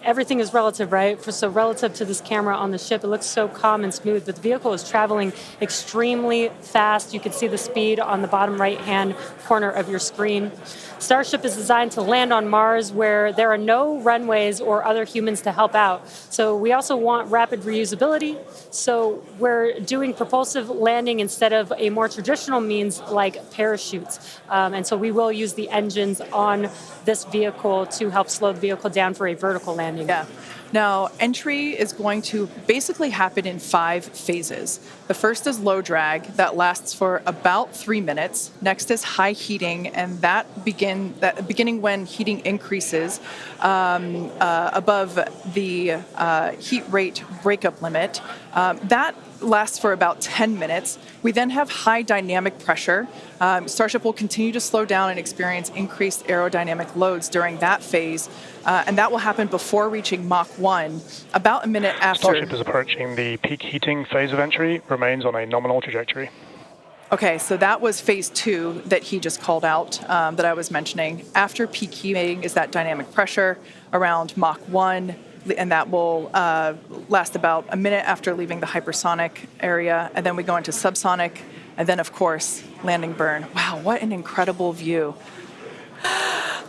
Everything is relative, right? So relative to this camera on the ship, it looks so calm and smooth, but the vehicle is traveling extremely fast. You can see the speed on the bottom right-hand corner of your screen. Starship is designed to land on Mars where there are no runways or other humans to help out. So we also want rapid reusability. So we're doing propulsive landing instead of a more traditional means like parachutes. And so we will use the engines on this vehicle to help slow the vehicle down for a vertical landing. Yeah. Now, entry is going to basically happen in 5 phases. The first is low drag, that lasts for about 3 minutes. Next is high heating, and beginning when heating increases above the heat rate breakup limit. That lasts for about 10 minutes. We then have high dynamic pressure. Starship will continue to slow down and experience increased aerodynamic loads during that phase, and that will happen before reaching Mach 1, about a minute after. Starship is approaching the peak heating phase of entry, remains on a nominal trajectory. Okay, so that was phase 2 that he just called out, that I was mentioning. After peak heating is that dynamic pressure around Mach 1, and that will last about a minute after leaving the hypersonic area, and then we go into subsonic, and then, of course, landing burn. Wow, what an incredible view.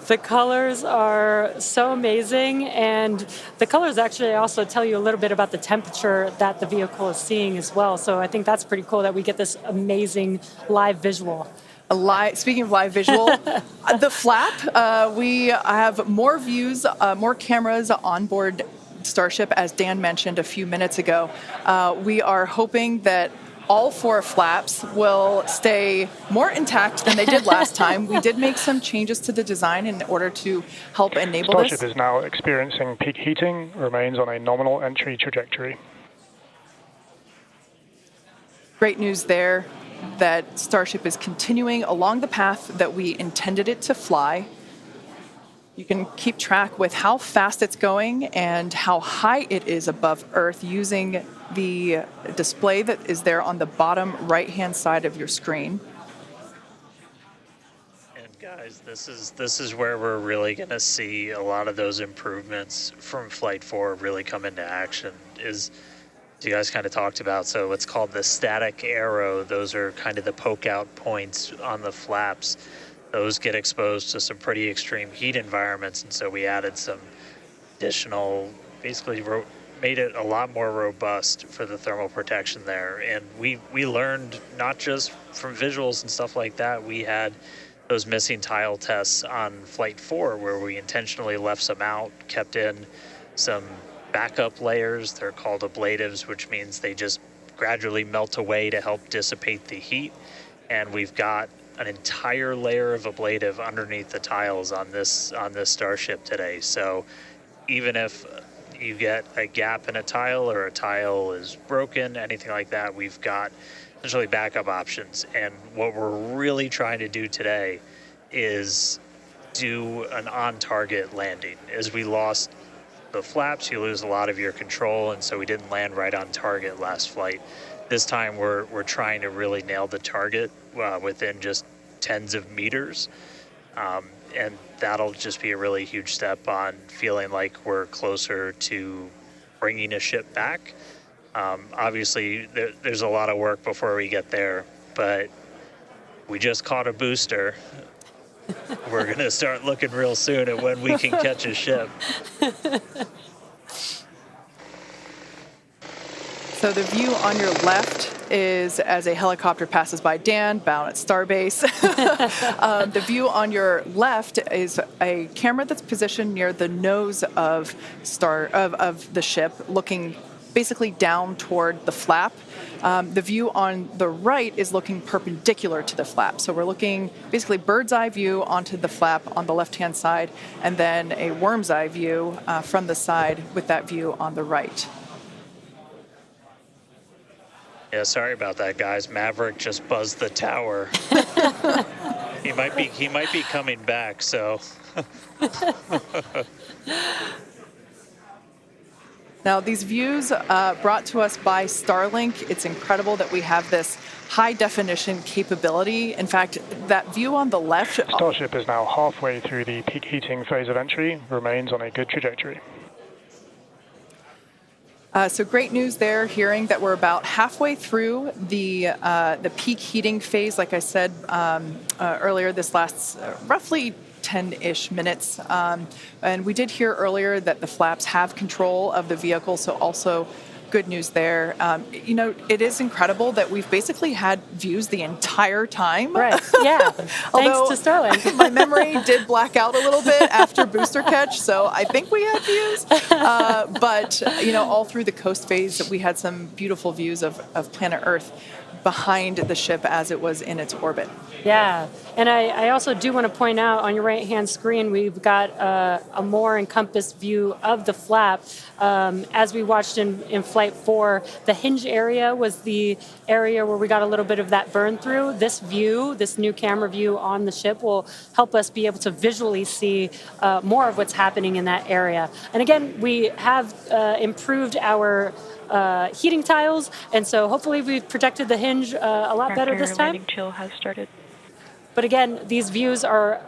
The colors are so amazing, and the colors actually also tell you a little bit about the temperature that the vehicle is seeing as well. So I think that's pretty cool that we get this amazing live visual. Speaking of live visual, the flap, we have more views, more cameras on board Starship, as Dan mentioned a few minutes ago. We are hoping that all 4 flaps will stay more intact than they did last time. We did make some changes to the design in order to help enable Starship this. is now experiencing peak heating, remains on a nominal entry trajectory. Great news there. that Starship is continuing along the path that we intended it to fly. You can keep track with how fast it's going and how high it is above Earth using the display that is there on the bottom right-hand side of your screen. And guys, this is where we're really going to see a lot of those improvements from Flight 4 really come into action. Is you guys kind of talked about, so what's called the static arrow. Those are kind of the poke out points on the flaps. Those get exposed to some pretty extreme heat environments, and so we added some additional, basically made it a lot more robust for the thermal protection there. And we learned not just from visuals and stuff like that. We had those missing tile tests on Flight 4 where we intentionally left some out, kept in some backup layers. They're called ablatives, which means they just gradually melt away to help dissipate the heat. And we've got an entire layer of ablative underneath the tiles on this Starship today. So even if you get a gap in a tile or a tile is broken, anything like that, we've got essentially backup options. And what we're really trying to do today is do an on-target landing. As we lost the flaps, you lose a lot of your control, and so we didn't land right on target last flight. This time we're trying to really nail the target within just tens of meters, and that'll just be a really huge step on feeling like we're closer to bringing a ship back. Obviously, there's a lot of work before we get there, but we just caught a booster. We're going to start looking real soon at when we can catch a ship. So the view on your left is as a helicopter passes by Dan, bound at Starbase. The view on your left is a camera that's positioned near the nose of the ship, looking basically down toward the flap. The view on the right is looking perpendicular to the flap. So we're looking basically bird's eye view onto the flap on the left-hand side, and then a worm's eye view from the side with that view on the right. Yeah, sorry about that, guys. Maverick just buzzed the tower. He might be coming back, so. Now, these views brought to us by Starlink. It's incredible that we have this high definition capability. In fact, that view on the left. Starship is now halfway through the peak heating phase of entry, remains on a good trajectory. So great news there, hearing that we're about halfway through the peak heating phase. Like I said earlier, this lasts roughly 10-ish minutes. And we did hear earlier that the flaps have control of the vehicle, so also good news there. It is incredible that we've basically had views the entire time. Right, yeah. Thanks to Starlink. My memory did black out a little bit after booster catch, so I think we had views. But all through the coast phase, we had some beautiful views of planet Earth behind the ship as it was in its orbit. Yeah, and I also do want to point out on your right-hand screen, we've got a more encompassed view of the flap. As we watched in Flight 4, the hinge area was the area where we got a little bit of that burn through. This view, this new camera view on the ship will help us be able to visually see more of what's happening in that area. And again, we have improved our heating tiles, and so hopefully we've protected the hinge a lot better this time. Landing chill has started. But again, these views are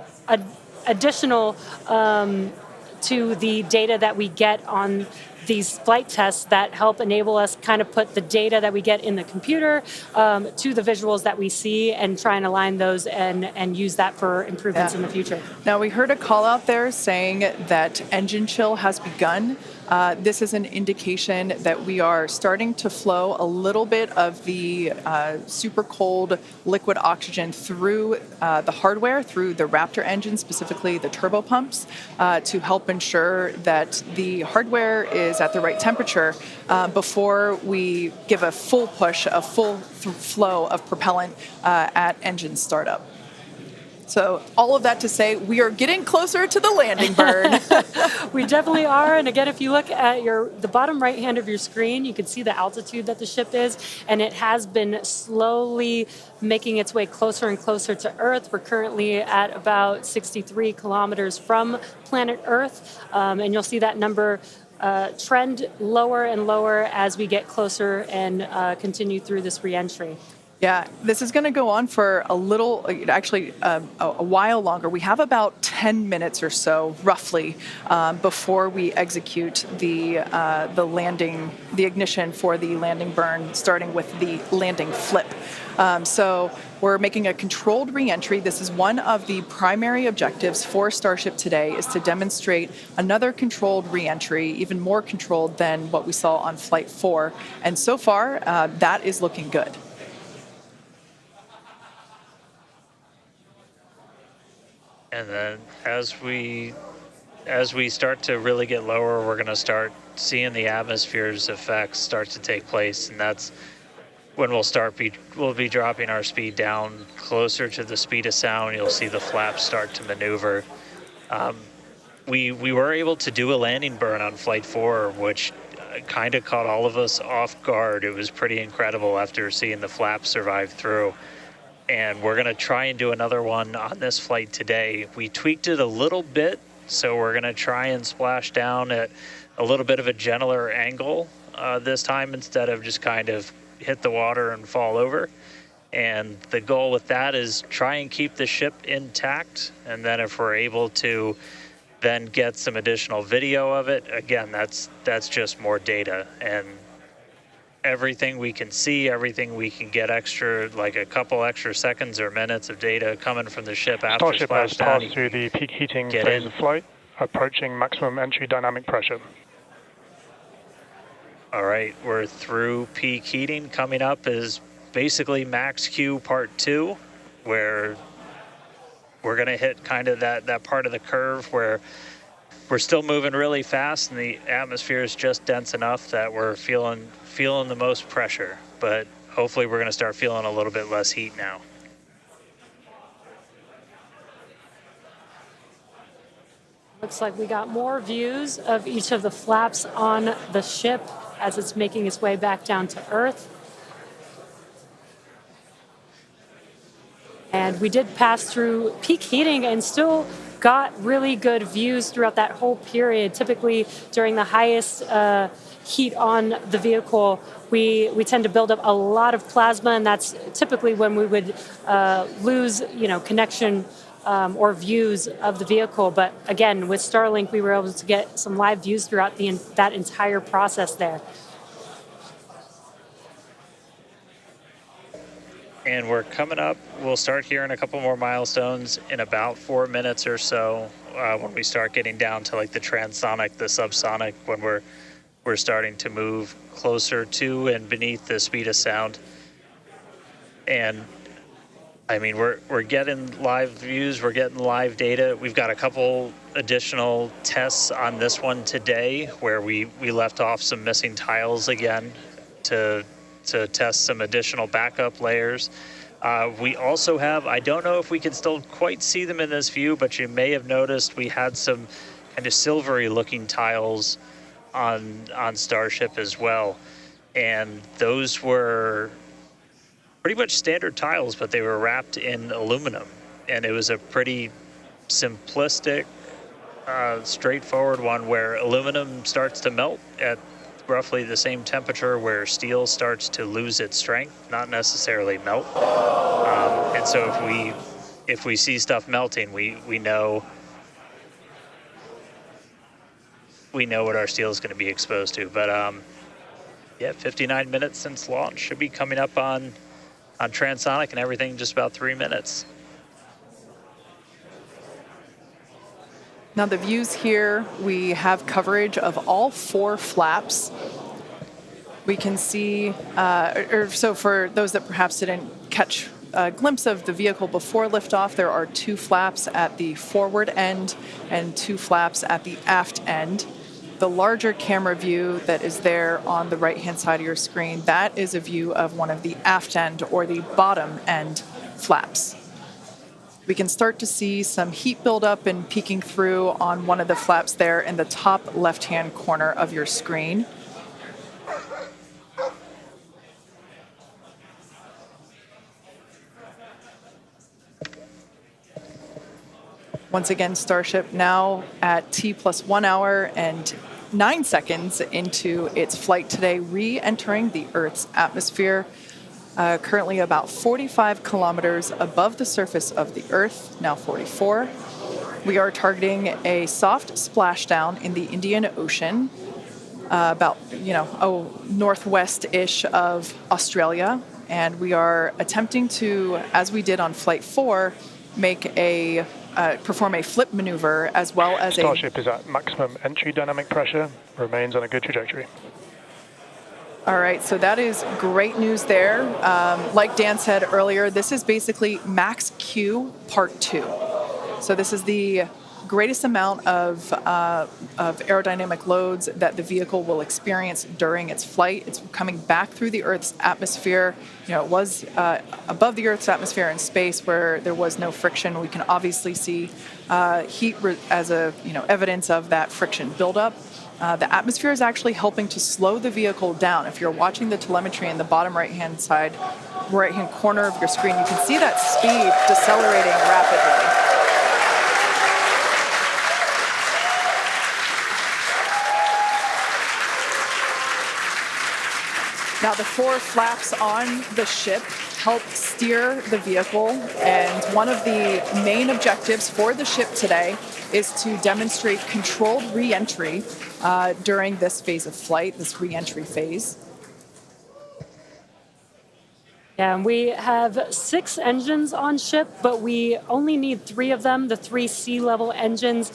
additional to the data that we get on these flight tests that help enable us kind of put the data that we get in the computer to the visuals that we see and try and align those and use that for improvements in the future. Now, we heard a call out there saying that engine chill has begun. This is an indication that we are starting to flow a little bit of the super cold liquid oxygen through the hardware, through the Raptor engine, specifically the turbo pumps, to help ensure that the hardware is at the right temperature before we give a full push, a full flow of propellant at engine startup. So all of that to say, we are getting closer to the landing burn. We definitely are. And again, if you look at the bottom right hand of your screen, you can see the altitude that the ship is, and it has been slowly making its way closer and closer to Earth. We're currently at about 63 kilometers from planet Earth, and you'll see that number trend lower and lower as we get closer and continue through this reentry. Yeah, this is going to go on for a little, actually a while longer. We have about 10 minutes or so, roughly, before we execute the landing, the ignition for the landing burn, starting with the landing flip. So we're making a controlled reentry. This is one of the primary objectives for Starship today, is to demonstrate another controlled reentry, even more controlled than what we saw on Flight 4. And so far, that is looking good. And then as we start to really get lower, we're going to start seeing the atmosphere's effects start to take place, and that's when we'll be dropping our speed down closer to the speed of sound. You'll see the flaps start to maneuver. We were able to do a landing burn on Flight 4, which kind of caught all of us off guard. It was pretty incredible after seeing the flaps survive through. And we're going to try and do another one on this flight today. We tweaked it a little bit, so we're going to try and splash down at a little bit of a gentler angle this time, instead of just kind of hit the water and fall over. And the goal with that is try and keep the ship intact, and then if we're able to then get some additional video of it, again, that's just more data. And everything we can see, everything we can get extra, like a couple extra seconds or minutes of data coming from the ship after Starship has splashdown. passed through the peak heating phase of flight, approaching maximum entry dynamic pressure. All right, we're through peak heating. Coming up is basically max Q part 2, where we're going to hit kind of that part of the curve where we're still moving really fast and the atmosphere is just dense enough that we're feeling the most pressure, but hopefully we're going to start feeling a little bit less heat now. Looks like we got more views of each of the flaps on the ship as it's making its way back down to Earth. And we did pass through peak heating and still got really good views throughout that whole period. Typically during the highest heat on the vehicle, we tend to build up a lot of plasma, and that's typically when we would lose connection or views of the vehicle. But again, with Starlink, we were able to get some live views throughout that entire process there. And we're coming up, we'll start hearing a couple more milestones in about 4 minutes or so, when we start getting down to like the transonic, the subsonic, when we're starting to move closer to and beneath the speed of sound. And I mean, we're getting live views, we're getting live data. We've got a couple additional tests on this one today where we left off some missing tiles again to test some additional backup layers. We also have, I don't know if we can still quite see them in this view, but you may have noticed we had some kind of silvery looking tiles on Starship as well. And those were pretty much standard tiles, but they were wrapped in aluminum. And it was a pretty simplistic, straightforward one where aluminum starts to melt at roughly the same temperature where steel starts to lose its strength, not necessarily melt. And so if we see stuff melting, we know what our steel is going to be exposed to. But yeah, 59 minutes since launch, should be coming up on transonic and everything, just about 3 minutes. Now the views here, we have coverage of all 4 flaps. We can see, so for those that perhaps didn't catch a glimpse of the vehicle before liftoff, there are 2 flaps at the forward end and 2 flaps at the aft end. The larger camera view that is there on the right-hand side of your screen, that is a view of one of the aft end or the bottom end flaps. We can start to see some heat buildup and peeking through on one of the flaps there in the top left-hand corner of your screen. Once again, Starship now at T+1 hour and 9 seconds into its flight today, re-entering the Earth's atmosphere, currently about 45 kilometers above the surface of the Earth, now 44. We are targeting a soft splashdown in the Indian Ocean, about, northwest-ish of Australia. And we are attempting to, as we did on Flight 4, perform a flip maneuver as well as Starship is at maximum entry dynamic pressure, remains on a good trajectory. All right, so that is great news there. Like Dan said earlier, this is basically max Q part 2. So this is the greatest amount of aerodynamic loads that the vehicle will experience during its flight. It's coming back through the Earth's atmosphere. It was above the Earth's atmosphere in space where there was no friction. We can obviously see heat as evidence of that friction buildup. The atmosphere is actually helping to slow the vehicle down. If you're watching the telemetry in the bottom right-hand corner of your screen, you can see that speed decelerating rapidly. Now, the 4 flaps on the ship help steer the vehicle, and one of the main objectives for the ship today is to demonstrate controlled re-entry during this phase of flight, this re-entry phase. Yeah, and we have 6 engines on ship, but we only need 3 of them, the 3 sea-level engines.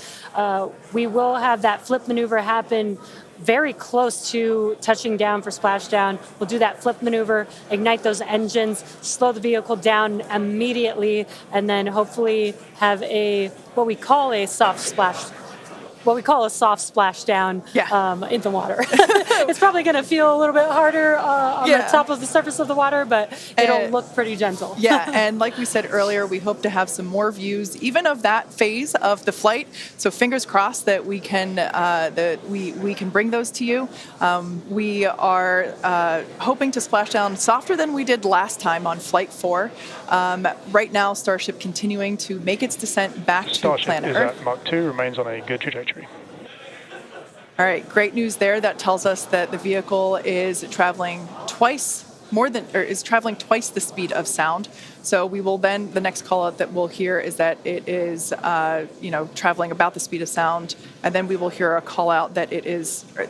We will have that flip maneuver happen very close to touching down for splashdown. We'll do that flip maneuver, ignite those engines, slow the vehicle down immediately, and then hopefully have what we call a soft splashdown in the water. It's probably going to feel a little bit harder on the top of the surface of the water, but it'll look pretty gentle. Yeah, and like we said earlier, we hope to have some more views, even of that phase of the flight. So fingers crossed that we can we can bring those to you. We are hoping to splash down softer than we did last time on Flight 4. Right now, Starship continuing to make its descent back to planet Earth. Starship is at Mach 2, remains on a good trajectory. All right, great news there. That tells us that the vehicle is traveling twice the speed of sound. So we will then, the next call out that we'll hear is that it is, traveling about the speed of sound. And then we will hear a call out that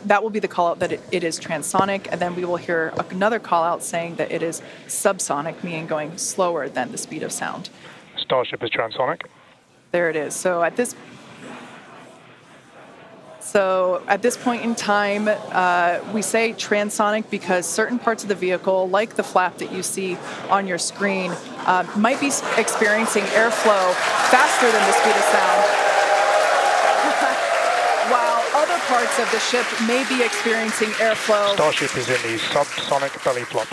that will be the call out that it is transonic. And then we will hear another call out saying that it is subsonic, meaning going slower than the speed of sound. Starship is transonic. There it is. So at this point in time, we say transonic because certain parts of the vehicle, like the flap that you see on your screen, might be experiencing airflow faster than the speed of sound, while other parts of the ship may be experiencing airflow. Starship is in the subsonic belly flop.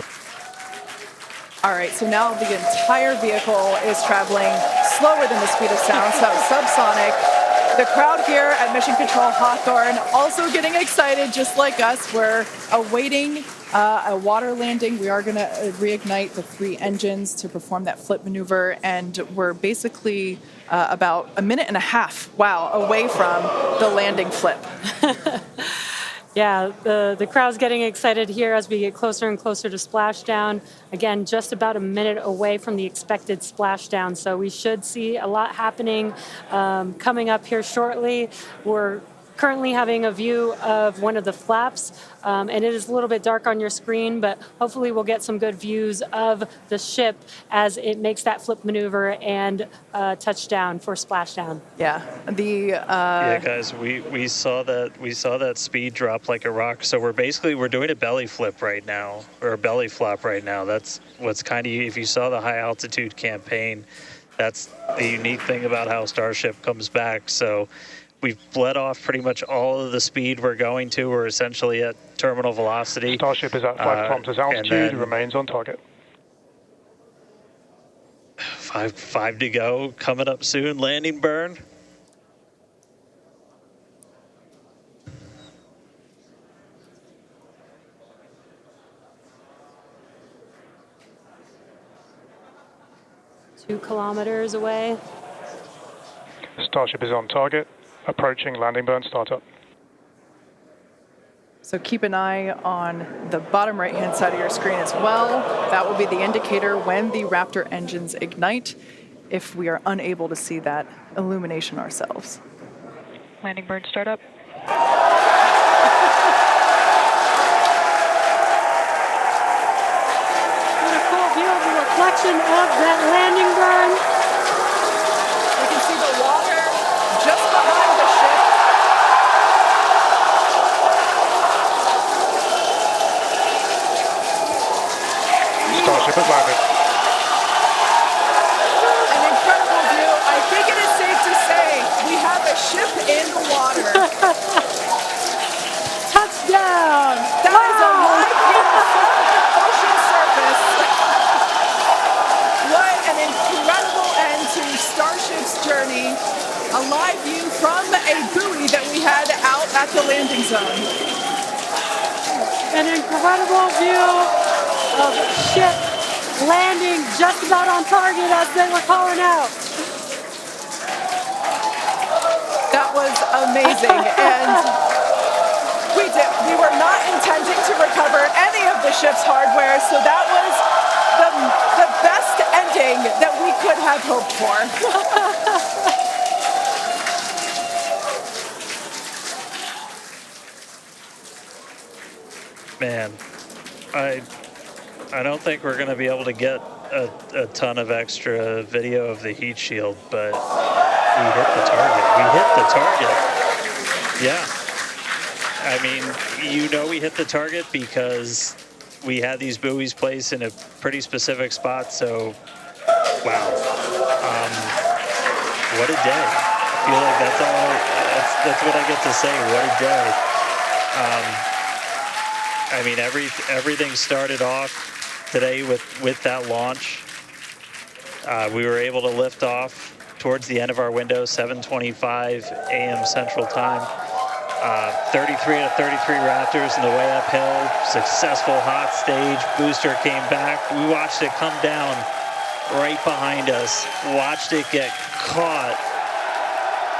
All right, so now the entire vehicle is traveling slower than the speed of sound, so subsonic. The crowd here at Mission Control Hawthorne also getting excited, just like us. We're awaiting a water landing. We are going to reignite the 3 engines to perform that flip maneuver, and we're basically about a minute and a half, away from the landing flip. Yeah, the crowd's getting excited here as we get closer and closer to splashdown. Again, just about a minute away from the expected splashdown, so we should see a lot happening coming up here shortly. We're currently having a view of one of the flaps, and it is a little bit dark on your screen, but hopefully we'll get some good views of the ship as it makes that flip maneuver and touchdown for splashdown. Yeah, guys, we saw that speed drop like a rock. So we're doing a belly flip right now, or a belly flop right now. That's what's kind of, if you saw the high altitude campaign, that's the unique thing about how Starship comes back. So we've bled off pretty much all of the speed we're going to. We're essentially at terminal velocity. Starship is at 5 kilometers altitude, remains on target. Five to go, coming up soon. Landing burn. Two kilometers away. Starship is on target, approaching landing burn startup. So keep an eye on the bottom right-hand side of your screen as well. That will be the indicator when the Raptor engines ignite, if we are unable to see that illumination ourselves. Landing burn startup. What a cool view of the reflection of that landing burn. You can see the water just behind the ship. Starship has landed. An incredible view. I think it is safe to say we have a ship in the water. Touchdown! That is a live view from the ocean surface. What an incredible end to Starship's journey. A live view from a buoy that we had out at the landing zone. An incredible view of ship landing just about on target as they were calling out. That was amazing. And we were not intending to recover any of the ship's hardware, so that was the best ending that we could have hoped for. Man, I don't think we're going to be able to get a ton of extra video of the heat shield, but we hit the target. We hit the target. Yeah. I mean, we hit the target because we had these buoys placed in a pretty specific spot, so wow. What a day. I feel like that's what I get to say. What a day. I mean, everything started off today with that launch. We were able to lift off towards the end of our window, 7:25 a.m. Central Time. 33 out of 33 Raptors in the way uphill. Successful hot stage. Booster came back. We watched it come down right behind us. Watched it get caught.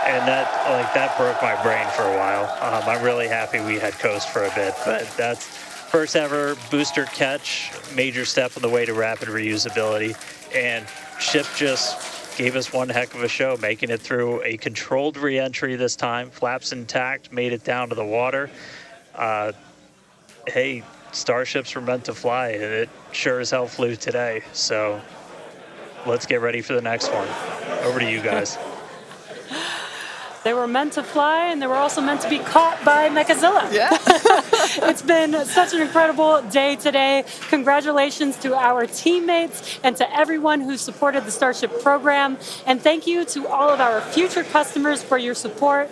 And that broke my brain for a while. I'm really happy we had coast for a bit, but that's first ever booster catch, major step on the way to rapid reusability. And ship just gave us one heck of a show, making it through a controlled re-entry this time, flaps intact, made it down to the water. Hey, Starships were meant to fly, and it sure as hell flew today. So let's get ready for the next one. Over to you guys. They were meant to fly, and they were also meant to be caught by Mechazilla. Yeah. It's been such an incredible day today. Congratulations to our teammates and to everyone who supported the Starship program. And thank you to all of our future customers for your support.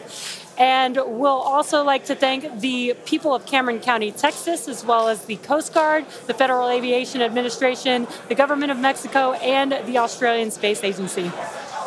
And we'll also like to thank the people of Cameron County, Texas, as well as the Coast Guard, the Federal Aviation Administration, the Government of Mexico, and the Australian Space Agency.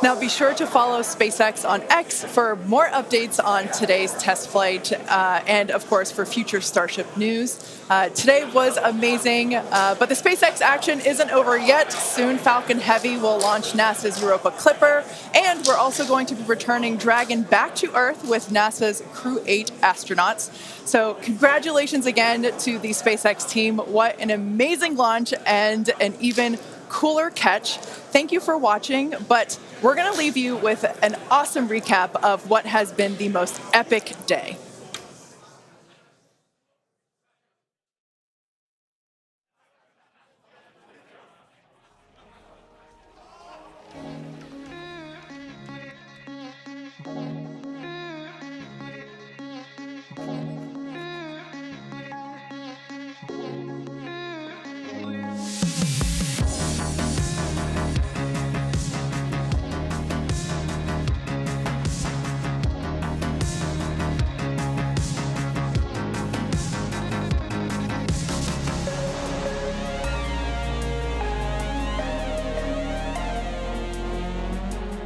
Now be sure to follow SpaceX on X for more updates on today's test flight and, of course, for future Starship news. Today was amazing, but the SpaceX action isn't over yet. Soon Falcon Heavy will launch NASA's Europa Clipper, and we're also going to be returning Dragon back to Earth with NASA's Crew 8 astronauts. So congratulations again to the SpaceX team. What an amazing launch and an even cooler catch. Thank you for watching, but we're going to leave you with an awesome recap of what has been the most epic day.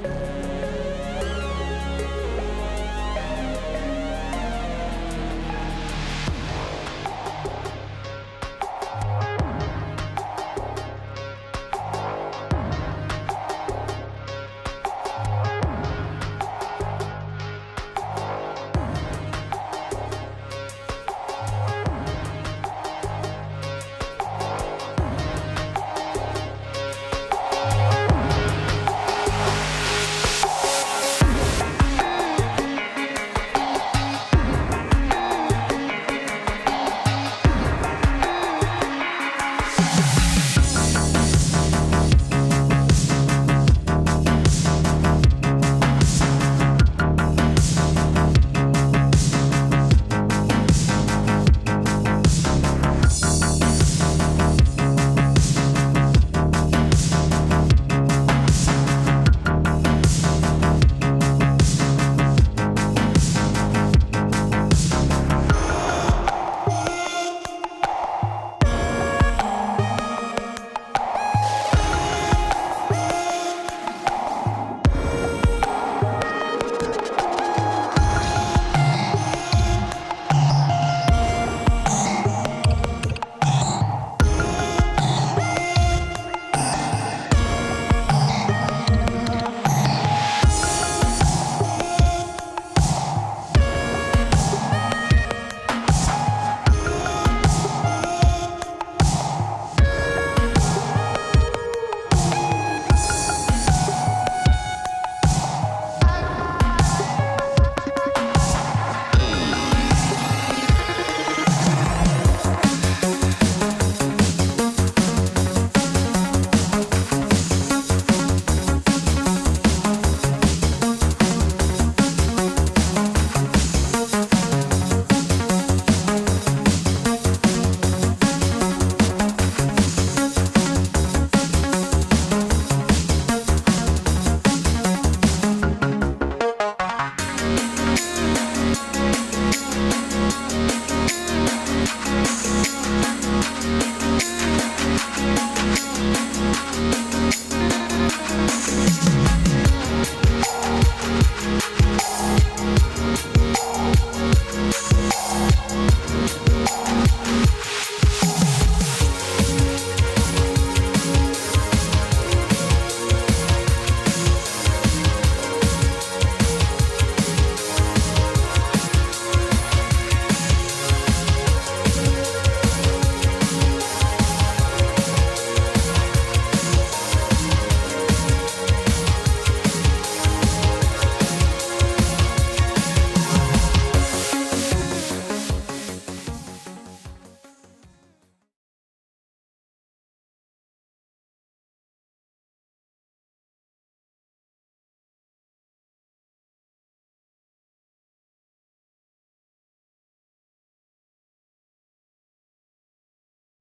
Starship.